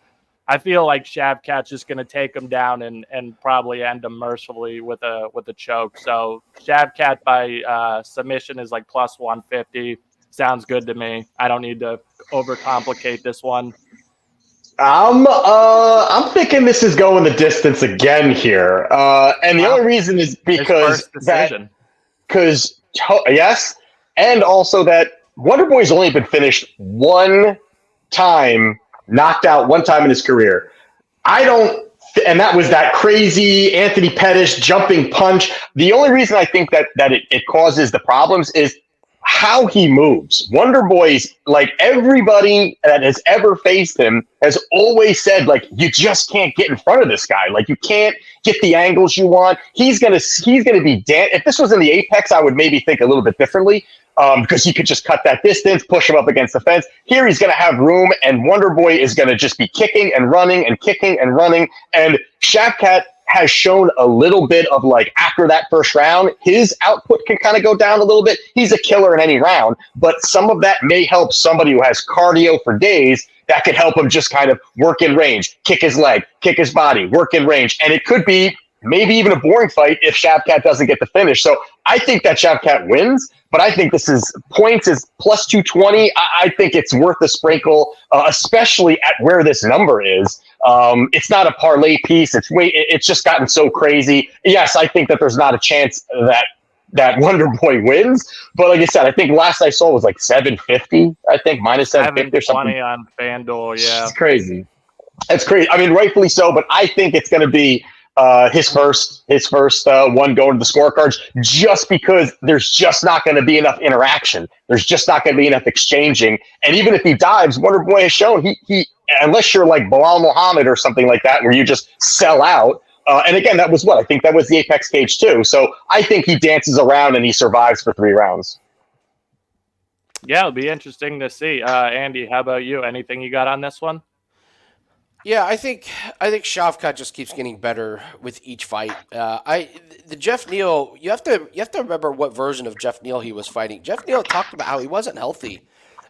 I feel like Shavkat's just going to take him down and probably end him mercifully with a choke. So Shavkat by submission is plus 150. Sounds good to me. I don't need to overcomplicate this one.
I'm thinking this is going the distance again here, and the only reason is because yes, and also that Wonderboy's only been finished one time, knocked out one time in his career. I don't And that was that crazy Anthony Pettis jumping punch. The only reason I think that it causes the problems is how he moves. Wonder Boy's like everybody that has ever faced him has always said, like, you just can't get in front of this guy. Like, you can't get the angles you want. He's gonna be if this was in the Apex, I would maybe think a little bit differently. Because he could just cut that distance, push him up against the fence. Here he's going to have room, and Wonder Boy is going to just be kicking and running and kicking and running. And Shavkat has shown a little bit of, like, after that first round, his output can kind of go down a little bit. He's a killer in any round, but some of that may help somebody who has cardio for days. That could help him just kind of work in range, kick his leg, kick his body, work in range. And it could be maybe even a boring fight if Shavkat doesn't get the finish. So I think that Shavkat wins, but I think this is points is plus 220. I think it's worth a sprinkle, especially at where this number is. It's not a parlay piece. It's just gotten so crazy. Yes, I think that there's not a chance that Wonder Boy wins, but like I said, I think last I saw was like 750. I think minus 750 or something.
720 on FanDuel. Yeah,
it's crazy. It's crazy. I mean, rightfully so, but I think it's going to be his first one going to the scorecards, just because there's just not going to be enough interaction. There's just not going to be enough exchanging. And even if he dives, Wonder Boy has shown he unless you're like Bilal Muhammad or something like that, where you just sell out. And again, that was I think that was the Apex cage too. So I think he dances around and he survives for 3 rounds.
Yeah, it'll be interesting to see. Andy, how about you? Anything you got on this one?
Yeah, I think Shavkat just keeps getting better with each fight. The Jeff Neal, you have to remember what version of Jeff Neal he was fighting. Jeff Neal talked about how he wasn't healthy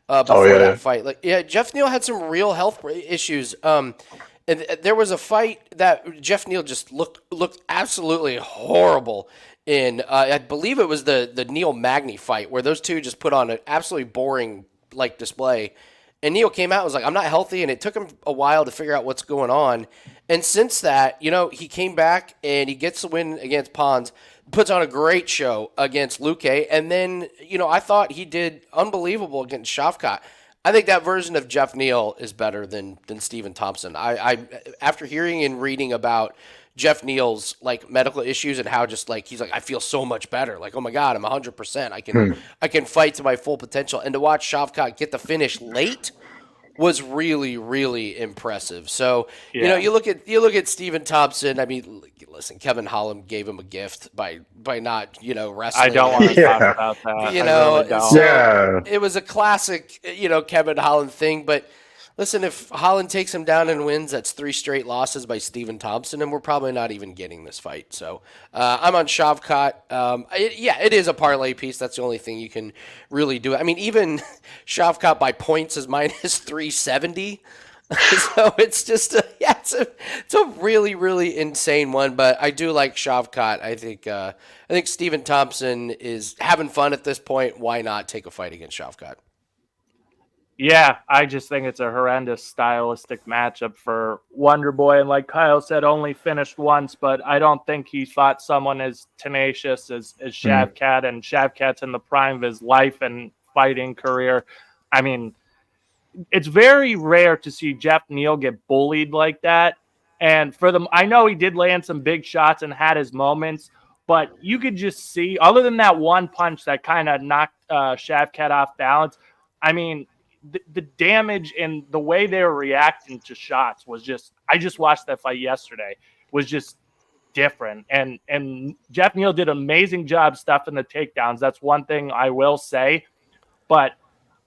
before that fight. Like, yeah, Jeff Neal had some real health issues. And there was a fight that Jeff Neal just looked absolutely horrible in. I believe it was the Neil Magny fight where those two just put on an absolutely boring like display. And Neil came out and was like, I'm not healthy, and it took him a while to figure out what's going on. And since that, he came back and he gets the win against Pons, puts on a great show against Luque, and then, I thought he did unbelievable against Shavkat. I think that version of Jeff Neal is better than Stephen Thompson. I after hearing and reading about Jeff Neal's like medical issues and how just like he's like, I feel so much better. Like, oh my God, I'm 100%. I can fight to my full potential. And to watch Shavkat get the finish late was really, really impressive. So, you look at Stephen Thompson. I mean, listen, Kevin Holland gave him a gift by not, wrestling.
I don't want to talk about that.
It was a classic, Kevin Holland thing, but listen, if Holland takes him down and wins, that's 3 straight losses by Stephen Thompson, and we're probably not even getting this fight. So I'm on Shavkat. It is a parlay piece. That's the only thing you can really do. I mean, even Shavkat by points is minus 370. So it's just it's a really, really insane one. But I do like Shavkat. I think Stephen Thompson is having fun at this point. Why not take a fight against Shavkat?
Yeah, I just think it's a horrendous stylistic matchup for Wonder Boy. And like Kyle said, only finished once, but I don't think he fought someone as tenacious as Shavkat. And Shavkat's in the prime of his life and fighting career. I mean, it's very rare to see Jeff Neal get bullied like that. And for them, I know he did land some big shots and had his moments, but you could just see, other than that one punch that kind of knocked Shavkat off balance, I mean, the damage and the way they were reacting to shots was just, I just watched that fight yesterday, was just different. And Jeff Neal did an amazing job stuffing the takedowns. That's one thing I will say, but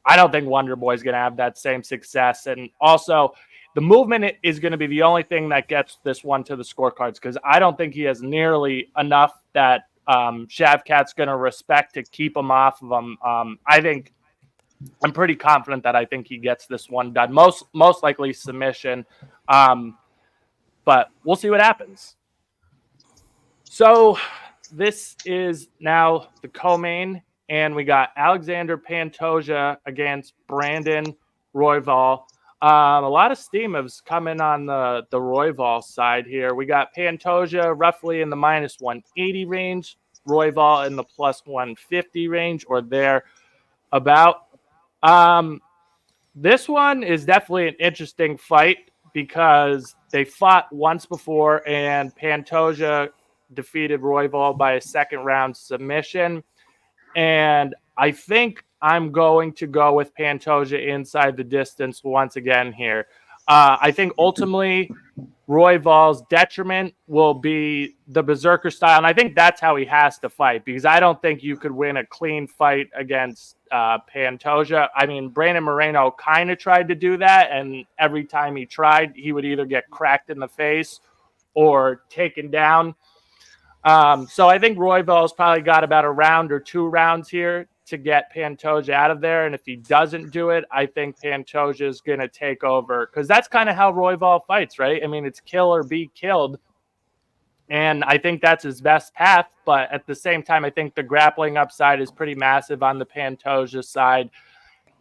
I don't think Wonder Boy is going to have that same success. And also the movement is going to be the only thing that gets this one to the scorecards, because I don't think he has nearly enough that Shavkat's going to respect to keep him off of him. I'm pretty confident that I think he gets this one done. Most likely submission. But we'll see what happens. So this is now the co-main, and we got Alexander Pantoja against Brandon Royval. A lot of steam has come in on the Royval side here. We got Pantoja roughly in the minus 180 range, Royval in the plus 150 range, or there about. This one is definitely an interesting fight because they fought once before and Pantoja defeated Royval by a second-round submission. And I think I'm going to go with Pantoja inside the distance once again here. I think ultimately Royval's detriment will be the Berserker style. And I think that's how he has to fight, because I don't think you could win a clean fight against Pantoja. I mean, Brandon Moreno kind of tried to do that, and every time he tried, he would either get cracked in the face or taken down. So I think Royval's probably got about a round or 2 rounds here to get Pantoja out of there. And if he doesn't do it, I think Pantoja is going to take over, because that's kind of how Royval fights, right? I mean, it's kill or be killed. And I think that's his best path. But at the same time, I think the grappling upside is pretty massive on the Pantoja side.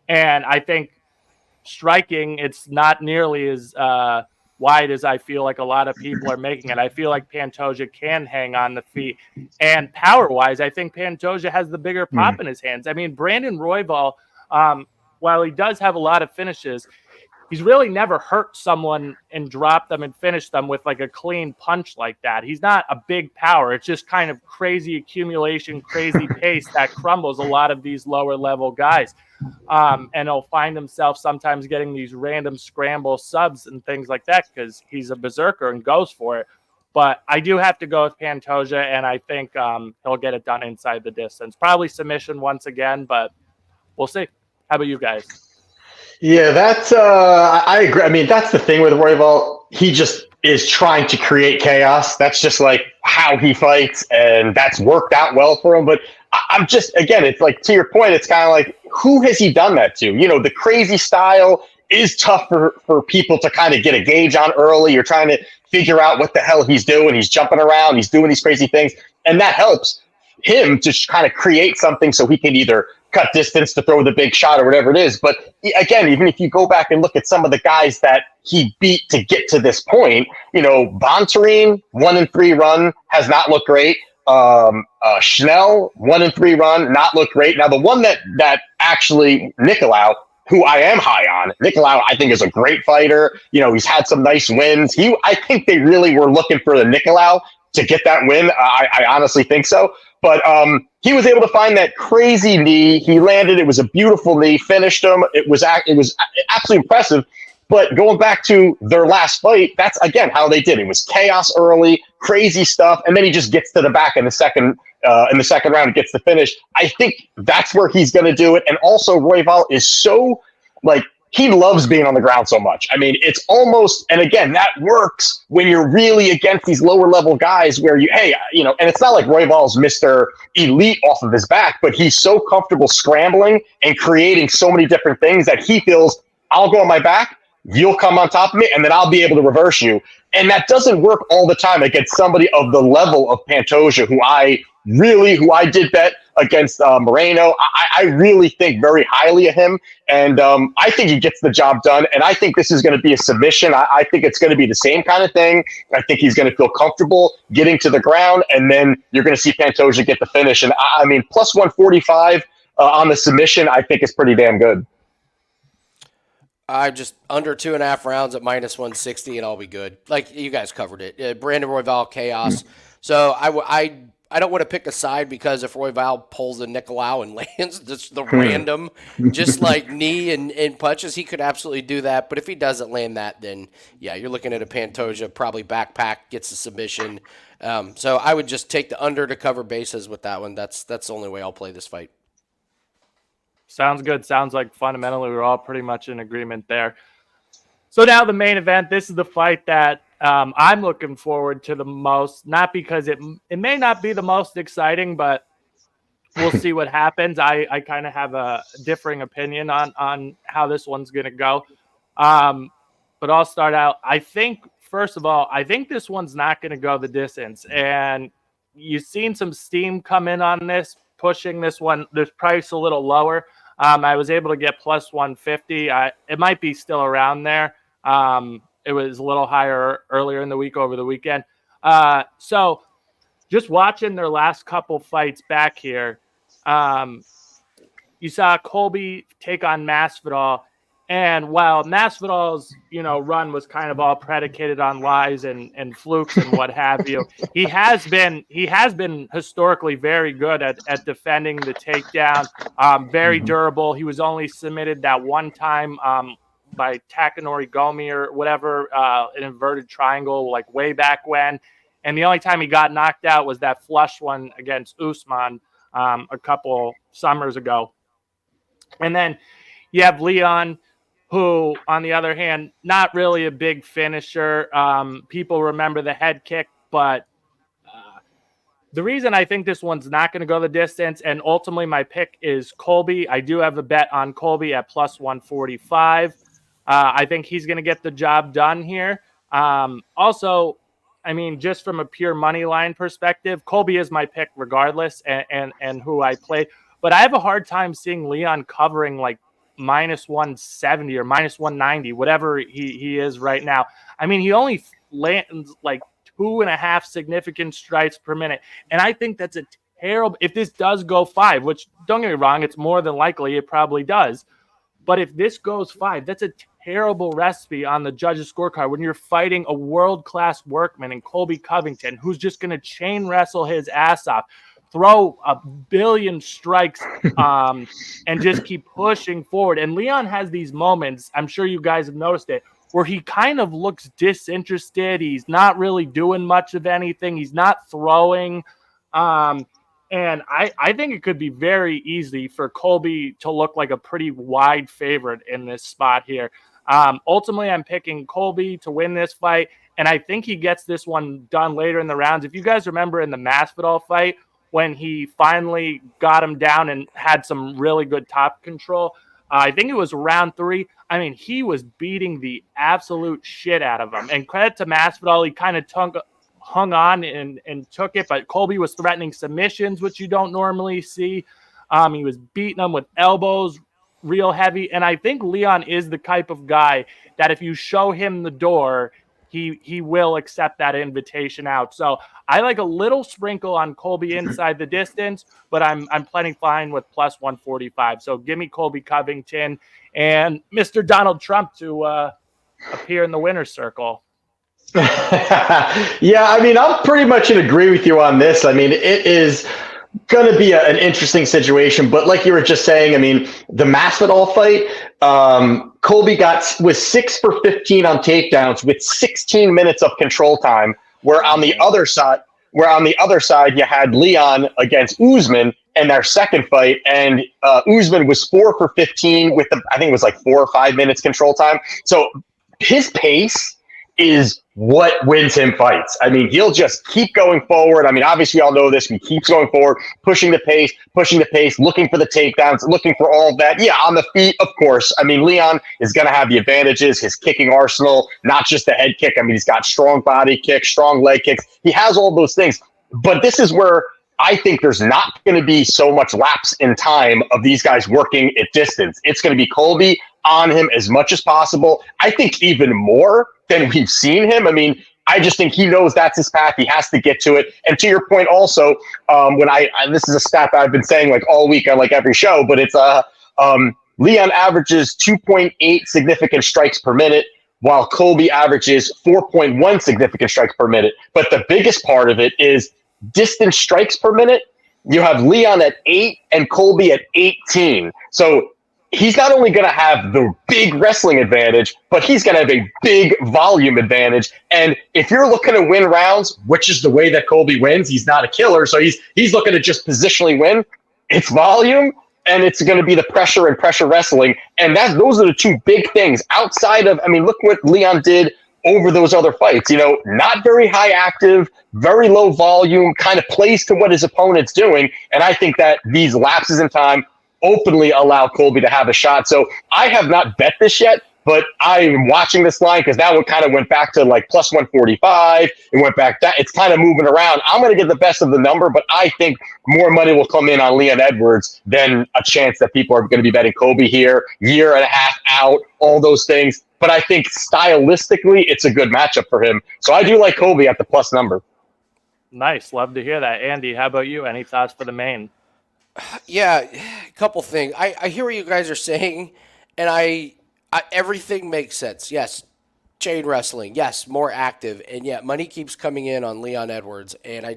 And I think striking, it's not nearly as wide as I feel like a lot of people are making it. I feel like Pantoja can hang on the feet. And power-wise, I think Pantoja has the bigger pop in his hands. I mean, Brandon Royval, while he does have a lot of finishes, he's really never hurt someone and dropped them and finished them with like a clean punch like that. He's not a big power. It's just kind of crazy accumulation, crazy pace that crumbles a lot of these lower-level guys. And he'll find himself sometimes getting these random scramble subs and things like that because he's a berserker and goes for it. But I do have to go with Pantoja, and I think he'll get it done inside the distance. Probably submission once again, but we'll see. How about you guys?
Yeah, that's I agree. I mean, that's the thing with Royval. He just is trying to create chaos. That's just like how he fights, and that's worked out well for him. But I'm just, again, it's like, to your point, it's kind of like, who has he done that to? You know, the crazy style is tough for people to kind of get a gauge on early. You're trying to figure out what the hell he's doing. He's jumping around. He's doing these crazy things. And that helps him to kind of create something so he can either cut distance to throw the big shot or whatever it is. But again, even if you go back and look at some of the guys that he beat to get to this point, you know, Bontarine, 1-3 run, has not looked great. Schnell, 1-3 run, not looked great. Now, the one that actually, Nicolau, who I am high on, Nicolau, I think, is a great fighter. You know, he's had some nice wins. I think they really were looking for the Nicolau to get that win. I honestly think so. But he was able to find that crazy knee. He landed. It was a beautiful knee. Finished him. It was absolutely impressive. But going back to their last fight, that's, again, how they did. It was chaos early, crazy stuff, and then he just gets to the back in the second round and gets the finish. I think that's where he's going to do it. And also, Royval is so, like, he loves being on the ground so much. I mean, it's almost, and again, that works when you're really against these lower level guys where and it's not like Royval's Mr. Elite off of his back, but he's so comfortable scrambling and creating so many different things that he feels, I'll go on my back, you'll come on top of me, and then I'll be able to reverse you. And that doesn't work all the time against somebody of the level of Pantoja, who I did bet against Moreno. I really think very highly of him, and I think he gets the job done. And I think this is going to be a submission. I think it's going to be the same kind of thing. I think he's going to feel comfortable getting to the ground, and then you're going to see Pantoja get the finish. And I mean, plus 145 on the submission, I think is pretty damn good.
I'm just under 2.5 rounds at minus 160, and I'll be good. Like you guys covered it. Brandon Royval, chaos. So I don't want to pick a side, because if Royval pulls a Nicolau and lands just the random, just like knee and punches, he could absolutely do that. But if he doesn't land that, then yeah, you're looking at a Pantoja, probably backpack, gets a submission. So I would just take the under to cover bases with that one. That's the only way I'll play this fight.
Sounds good. Sounds like fundamentally we're all pretty much in agreement there. So now the main event. This is the fight that I'm looking forward to the most. Not because it may not be the most exciting, but we'll see what happens. I kind of have a differing opinion on how this one's going to go. But I'll start out. I think, first of all, I think this one's not going to go the distance. And you've seen some steam come in on this, pushing this price a little lower. I was able to get plus 150. It might be still around there. It was a little higher earlier in the week over the weekend. So just watching their last couple fights back here, you saw Colby take on Masvidal, And while Masvidal's, run was kind of all predicated on lies and flukes and what have you, he has been historically very good at defending the takedown. Very durable. He was only submitted that one time by Takanori Gomi or whatever, an inverted triangle, like way back when. And the only time he got knocked out was that flush one against Usman a couple summers ago. And then you have Leon, who, on the other hand, not really a big finisher. People remember the head kick, but the reason I think this one's not going to go the distance, and ultimately my pick is Colby. I do have a bet on Colby at plus 145. I think he's going to get the job done here. Also, I mean, just from a pure money line perspective, Colby is my pick regardless, and who I play. But I have a hard time seeing Leon covering like minus 170 or minus 190, whatever he is right now. I mean, he only lands like 2.5 significant strikes per minute. And I think that's a terrible, if this does go 5, which don't get me wrong, it's more than likely it probably does. But if this goes 5, that's a terrible recipe on the judges' scorecard when you're fighting a world-class workman in Colby Covington, who's just going to chain wrestle his ass off, throw a billion strikes, and just keep pushing forward. And Leon has these moments, I'm sure you guys have noticed it, where he kind of looks disinterested. He's not really doing much of anything. He's not throwing. And I think it could be very easy for Colby to look like a pretty wide favorite in this spot here. Ultimately, I'm picking Colby to win this fight, and I think he gets this one done later in the rounds. If you guys remember in the Masvidal fight, when he finally got him down and had some really good top control, I think it was round 3. I mean, he was beating the absolute shit out of him. And credit to Masvidal, he kind of hung on and took it, but Colby was threatening submissions, which you don't normally see. He was beating them with elbows real heavy. And I think Leon is the type of guy that if you show him the door, he will accept that invitation out. So I like a little sprinkle on Colby inside the distance, but I'm plenty fine with plus 145. So give me Colby Covington and Mr. Donald Trump to appear in the winner's circle.
Yeah, I mean, I'm pretty much in agree with you on this. I mean, it is going to be an interesting situation, but like you were just saying, I mean, the Masvidal fight, Colby was 6 for 15 on takedowns with 16 minutes of control time. Where on the other side, you had Leon against Usman in their second fight, and Usman was 4 for 15 with I think it was like 4 or 5 minutes control time. So his pace is what wins him fights. I mean, he'll just keep going forward. I mean, obviously, we all know this. He keeps going forward, pushing the pace, looking for the takedowns, looking for all of that. Yeah, on the feet, of course. I mean, Leon is going to have the advantages, his kicking arsenal, not just the head kick. I mean, he's got strong body kicks, strong leg kicks. He has all those things. But this is where I think there's not going to be so much lapse in time of these guys working at distance. It's going to be Colby on him as much as possible. I think even more than we've seen him. I mean, I just think he knows that's his path. He has to get to it. And to your point also, when this is a stat that I've been saying like all week on like every show, but it's Leon averages 2.8 significant strikes per minute, while Colby averages 4.1 significant strikes per minute. But the biggest part of it is distance strikes per minute. You have Leon at 8 and Colby at 18. So he's not only going to have the big wrestling advantage, but he's going to have a big volume advantage. And if you're looking to win rounds, which is the way that Colby wins, he's not a killer. So he's looking to just positionally win. It's volume, and it's going to be the pressure and pressure wrestling. And those are the two big things outside of, I mean, look what Leon did over those other fights. You know, not very high active, very low volume, kind of plays to what his opponent's doing. And I think that these lapses in time openly allow Colby to have a shot. So I have not bet this yet, but I'm watching this line because that one kind of went back to like plus 145. It went back that it's kind of moving around. I'm going to get the best of the number, but I think more money will come in on Leon Edwards than a chance that people are going to be betting Colby here, year and a half out, all those things. But I think stylistically, it's a good matchup for him. So I do like Colby at the plus number.
Nice. Love to hear that. Andy, how about you? Any thoughts for the main?
Yeah, a couple things. I hear what you guys are saying, and I everything makes sense. Yes, chain wrestling. Yes, more active, and yet money keeps coming in on Leon Edwards, and I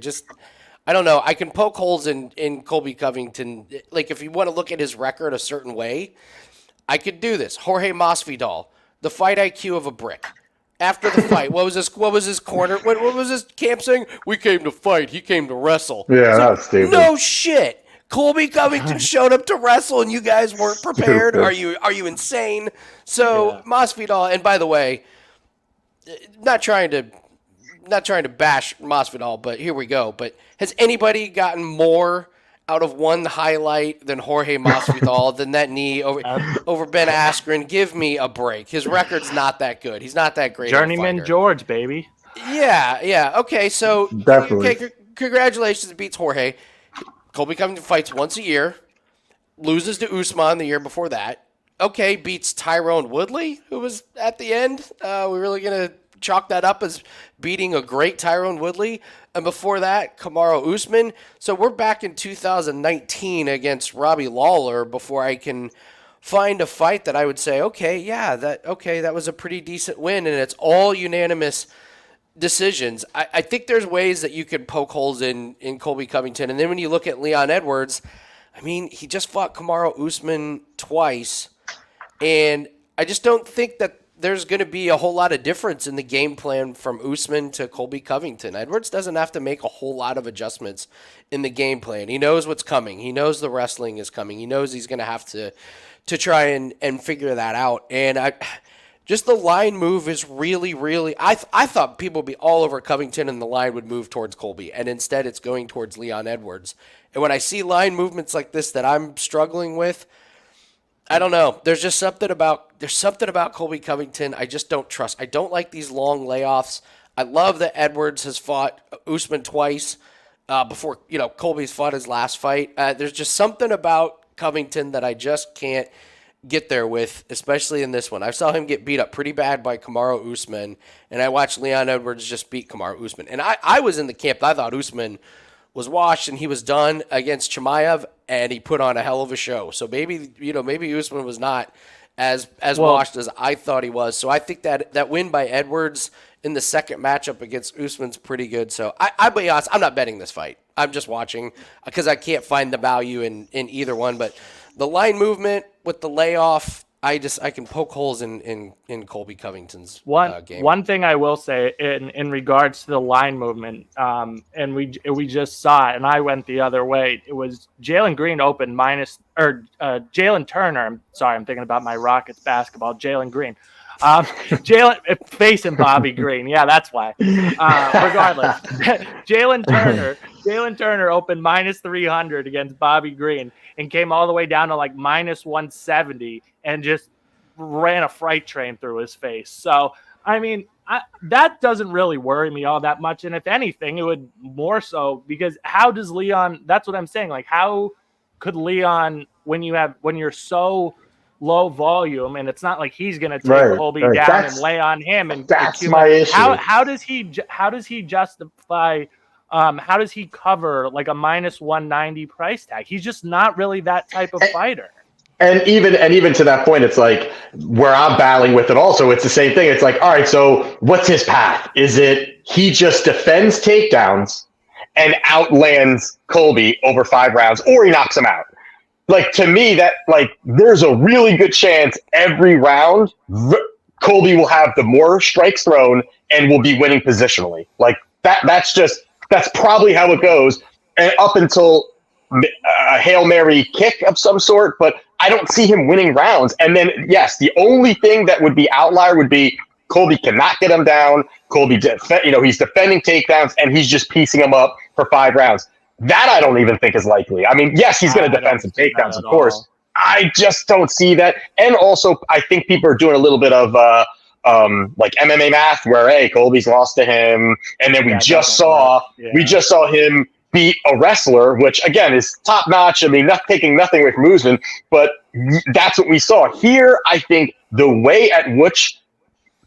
don't know. I can poke holes in Colby Covington. Like if you want to look at his record a certain way, I could do this. Jorge Masvidal, the fight IQ of a brick. After the fight, what was his corner? What was his camp saying? We came to fight. He came to wrestle.
Yeah, that was stupid.
No shit. Colby Covington showed up to wrestle, and you guys weren't prepared. Stupid. Are you insane? So Masvidal, and by the way, not trying to bash Masvidal, but here we go. But has anybody gotten more out of one highlight than Jorge Masvidal than that knee over Ben Askren? Give me a break. His record's not that good. He's not that great.
Journeyman George, baby.
Yeah. Okay, so
definitely.
Okay, congratulations. It beats Jorge. Colby Covington fights once a year, loses to Usman the year before that. Okay, beats Tyrone Woodley, who was at the end. We're really going to chalk that up as beating a great Tyrone Woodley. And before that, Kamaru Usman. So we're back in 2019 against Robbie Lawler before I can find a fight that I would say, that was a pretty decent win, and it's all unanimous decisions. I think there's ways that you could poke holes in Colby Covington. And then when you look at Leon Edwards, I mean, he just fought Kamaru Usman twice. And I just don't think that there's going to be a whole lot of difference in the game plan from Usman to Colby Covington. Edwards doesn't have to make a whole lot of adjustments in the game plan. He knows what's coming. He knows the wrestling is coming. He knows he's going to have to try and figure that out. And just the line move is really, really... I thought people would be all over Covington and the line would move towards Colby, and instead it's going towards Leon Edwards. And when I see line movements like this that I'm struggling with, I don't know. There's something about Colby Covington I just don't trust. I don't like these long layoffs. I love that Edwards has fought Usman twice before Colby's fought his last fight. There's just something about Covington that I just can't get there with, especially in this one. I saw him get beat up pretty bad by Kamaru Usman, and I watched Leon Edwards just beat Kamaru Usman. And I was in the camp that I thought Usman was washed and he was done against Chimaev, and he put on a hell of a show. So maybe Usman was not as washed as I thought he was. So I think that win by Edwards in the second matchup against Usman's pretty good. So I'll be honest, I'm not betting this fight. I'm just watching because I can't find the value in either one. But the line movement with the layoff, I can poke holes in Colby Covington's game.
One thing I will say in regards to the line movement, and we just saw it, and I went the other way. It was Jalen Green open Jalen Turner. I'm thinking about my Rockets basketball. Jalen Green. Jalen facing Bobby Green. Yeah, that's why. Regardless, Jalen Turner opened -300 against Bobby Green and came all the way down to like -170 and just ran a freight train through his face. So, I mean, that doesn't really worry me all that much. And if anything, it would more so because how does Leon, that's what I'm saying. Like, how could Leon, when you're so low volume, and it's not like he's going to take Colby down and lay on him. And
that's my issue.
How does he justify? How does he cover like a -190 price tag? He's just not really that type of fighter.
And even to that point, it's like where I'm battling with it also, it's the same thing. It's like, all right, so what's his path? Is it he just defends takedowns and outlands Colby over 5 rounds, or he knocks him out? Like, to me, that, like, there's a really good chance every round Colby will have the more strikes thrown and will be winning positionally. Like, that's probably how it goes, and up until a Hail Mary kick of some sort, but I don't see him winning rounds. And then, yes, the only thing that would be outlier would be Colby cannot get him down. Colby, he's defending takedowns, and he's just piecing him up for 5 rounds. That I don't even think is likely. I mean, yes, he's going to defend some takedowns, of course. I just don't see that. And also, I think people are doing a little bit of like MMA math, where hey, Colby's lost to him, and then we just saw him beat a wrestler, which again is top notch. I mean, taking nothing away from Usman, but that's what we saw here. I think the way at which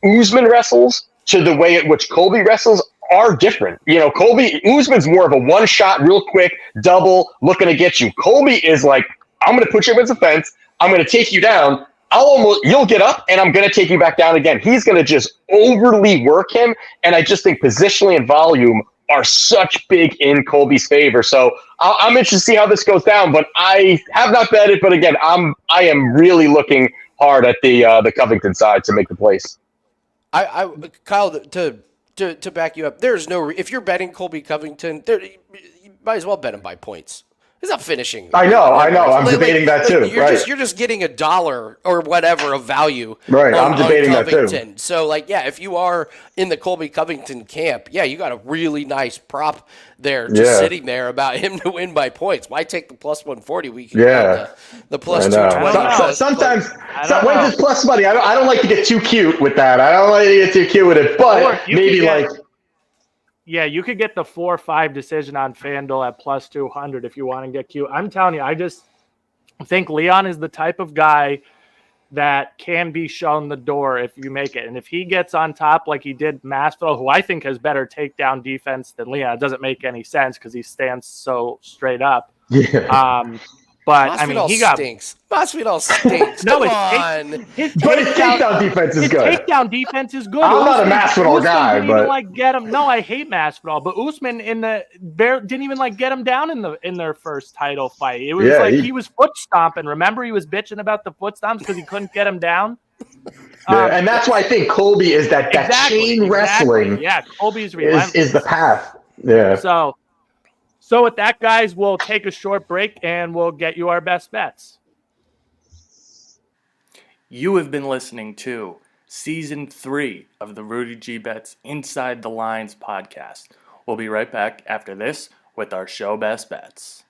Usman wrestles to the way at which Colby wrestles are different. Usman's more of a one shot, real quick, double, looking to get you. Colby is like, I'm going to put you against the fence. I'm going to take you down. you'll get up and I'm going to take you back down again. He's going to just overly work him. And I just think positionally and volume are such big in Colby's favor. So I'm interested to see how this goes down, but I have not bet it. But again, I am really looking hard at the Covington side to make the place.
Kyle, to back you up, there's no, if you're betting Colby Covington, you might as well bet him by points. He's not finishing.
I know. I'm debating that too.
You're just getting $1 or whatever of value.
Right. I'm debating that too.
So, if you are in the Colby Covington camp, you got a really nice prop there, just sitting there about him to win by points. Why take the plus 140? We can the plus 220.
Sometimes when it's plus money, I don't like to get too cute with that. I don't like to get too cute with it, but maybe
Yeah, you could get the 4-5 decision on FanDuel at plus 200 if you want to get cute. I'm telling you, I just think Leon is the type of guy that can be shown the door if you make it. And if he gets on top like he did Masvidal, who I think has better takedown defense than Leon, it doesn't make any sense because he stands so straight up.
Yeah.
But
Masvidal,
I mean, he got
stinks. Masvidal stinks.
No,
his
takedown defense is good.
His takedown defense is good.
I'm not a Masvidal guy, but
get him. No, I hate Masvidal, but Usman didn't even get him down in their first title fight. It was he was foot stomping. Remember, he was bitching about the foot stomps because he couldn't get him down.
And that's why I think Colby is that chain wrestling.
Yeah, Colby's relentless.
Is the path. Yeah.
So with that, guys, we'll take a short break and we'll get you our best bets. You have been listening to Season 3 of the Rudy G Bets Inside the Lines podcast. We'll be right back after this with our show best bets.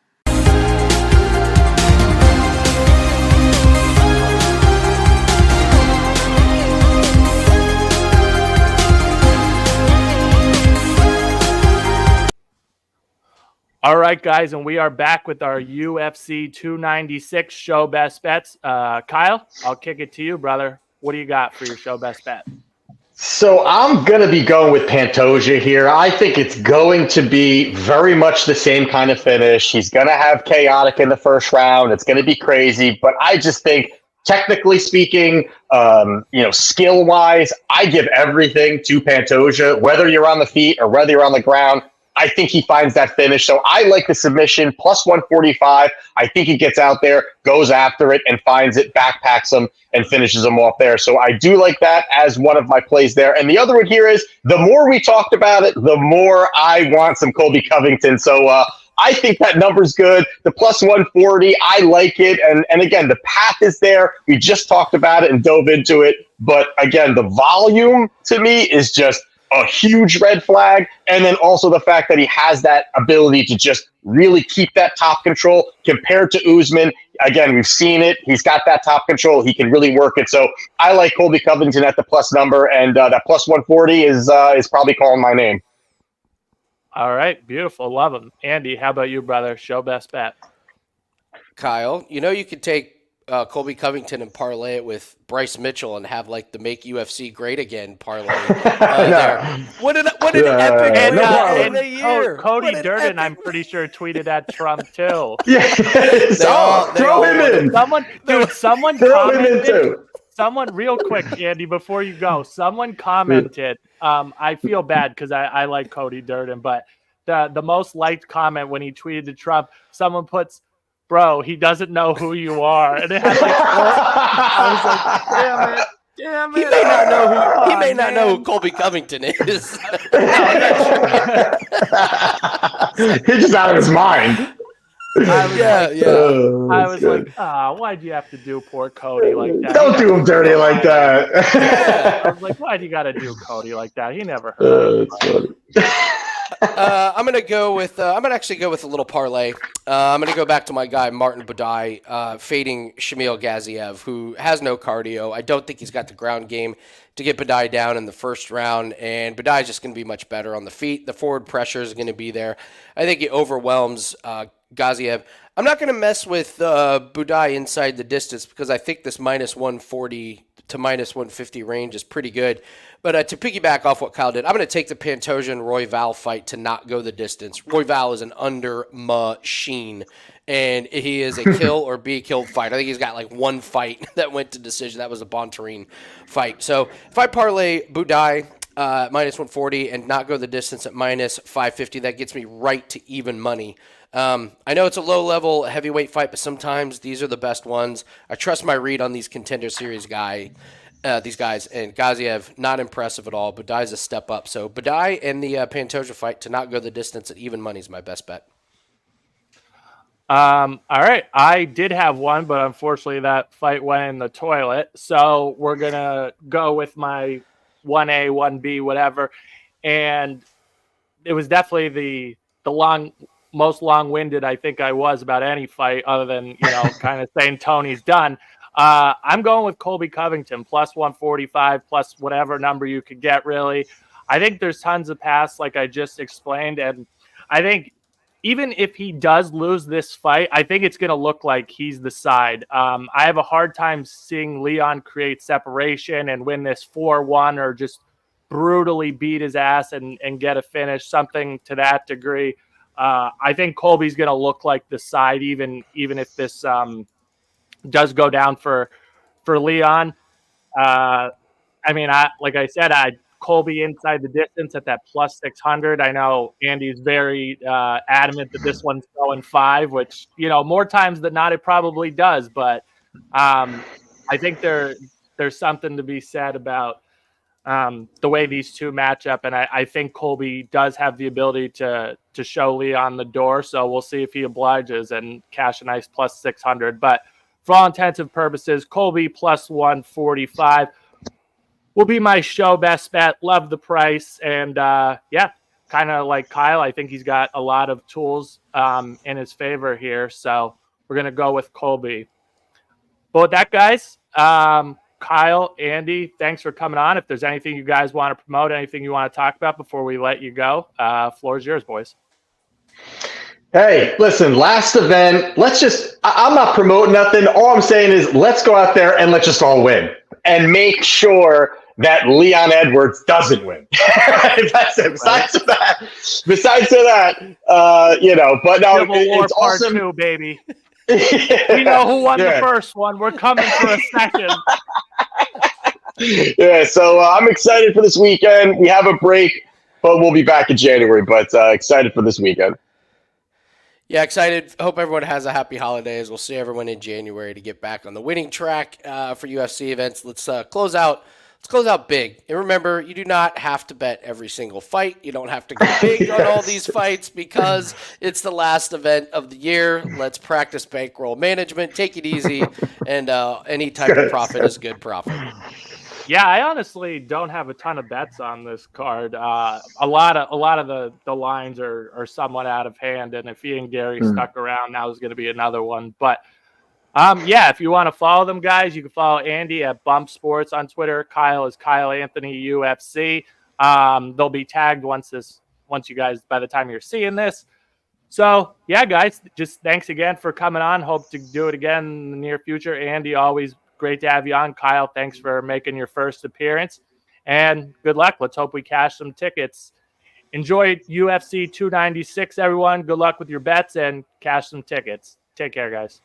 All right, guys, and we are back with our UFC 296 show best bets. Kyle, I'll kick it to you, brother. What do you got for your show best bet?
So I'm going to be going with Pantoja here. I think it's going to be very much the same kind of finish. He's going to have chaotic in the first round. It's going to be crazy, but I just think technically speaking, skill-wise, I give everything to Pantoja, whether you're on the feet or whether you're on the ground. I think he finds that finish. So I like the submission, plus 145. I think he gets out there, goes after it, and finds it, backpacks him, and finishes him off there. So I do like that as one of my plays there. And the other one here is, the more we talked about it, the more I want some Colby Covington. So I think that number's good. The plus 140, I like it. And again, the path is there. We just talked about it and dove into it. But again, the volume to me is just a huge red flag. And then also the fact that he has that ability to just really keep that top control compared to Usman. Again, we've seen it. He's got that top control. He can really work it. So I like Colby Covington at the plus number, and that plus 140 is probably calling my name.
All right. Beautiful. Love him. Andy, how about you, brother? Show best bet.
Kyle, you could take Colby Covington and parlay it with Bryce Mitchell and have the Make UFC Great Again parlay. What an epic win in a year.
Cody Durden, I'm pretty sure, tweeted at Trump too.
Yeah, throw him in.
Someone
throw him in too.
Someone, real quick, Andy, before you go, someone commented. I feel bad because I like Cody Durden, but the most liked comment when he tweeted to Trump, someone puts, "Bro, he doesn't know who you are." And it had I was like, damn it.
He may not know who Colby Covington is.
He's just out of his mind.
I was like, why'd you have to do poor Cody like that?
Don't do him dirty like that.
I was like, why'd you got to do Cody like that? He never heard of
I'm gonna go with. I'm gonna actually go with a little parlay. I'm gonna go back to my guy Martin Badai, fading Shamil Gaziev, who has no cardio. I don't think he's got the ground game to get Badai down in the first round, and Badai is just gonna be much better on the feet. The forward pressure is gonna be there. I think he overwhelms Gaziev. I'm not going to mess with Budai inside the distance because I think this minus 140 to minus 150 range is pretty good. But to piggyback off what Kyle did, I'm going to take the Pantoja Royval fight to not go the distance. Royval is an under machine, and he is a kill or be killed fight. I think he's got like one fight that went to decision. That was a Bontarine fight. So if I parlay Budai minus 140 and not go the distance at minus 550, that gets me right to even money. I know it's a low-level heavyweight fight, but sometimes these are the best ones. I trust my read on these Contender Series these guys, and Gaziev, not impressive at all. Budai's a step up. So Budai and the Pantoja fight to not go the distance at even money is my best bet.
All right. I did have one, but unfortunately that fight went in the toilet. So we're going to go with my 1A, 1B, whatever. And it was definitely the most long-winded I think I was about any fight other than, kind of saying Tony's done. I'm going with Colby Covington, plus 145, plus whatever number you could get, really. I think there's tons of paths, like I just explained. And I think even if he does lose this fight, I think it's going to look like he's the side. I have a hard time seeing Leon create separation and win this 4-1 or just brutally beat his ass and get a finish, something to that degree. I think Colby's going to look like the side, even if this does go down for Leon. Like I said, Colby inside the distance at that plus 600. I know Andy's very adamant that this one's going 5, which, more times than not, it probably does. But I think there's something to be said about the way these two match up. And I think Colby does have the ability to show Leon the door. So we'll see if he obliges and cash a nice plus 600. But for all intents and purposes, Colby plus 145 will be my show best bet. Love the price. And kind of like Kyle, I think he's got a lot of tools in his favor here. So we're going to go with Colby. But with that, guys, Kyle, Andy, thanks for coming on. If there's anything you guys want to promote, anything you want to talk about before we let you go, floor is yours, boys.
Hey, listen, last event, I'm not promoting nothing. All I'm saying is let's go out there and let's just all win and make sure that Leon Edwards doesn't win. That's it. Besides that, but no, it's awesome.
Part 2, baby. We know who won the first one. We're coming for a second.
Yeah, so I'm excited for this weekend. We have a break, but we'll be back in January. But excited for this weekend.
Yeah, excited. Hope everyone has a happy holidays. We'll see everyone in January to get back on the winning track for UFC events. Let's close out. Let's close out big. And remember, you do not have to bet every single fight. You don't have to go big on all these fights because it's the last event of the year. Let's practice bankroll management. Take it easy, and any type of profit is good profit.
Yeah, I honestly don't have a ton of bets on this card. A lot of the lines are somewhat out of hand, and if Ian Gary stuck around, now is going to be another one. But if you want to follow them, guys, you can follow Andy at Bump Sports on Twitter. Kyle is Kyle Anthony UFC. They'll be tagged once you guys, by the time you're seeing this. So yeah, guys, just thanks again for coming on. Hope to do it again in the near future. Andy, always great to have you on. Kyle, thanks for making your first appearance. And good luck. Let's hope we cash some tickets. Enjoy UFC 296, everyone. Good luck with your bets and cash some tickets. Take care, guys.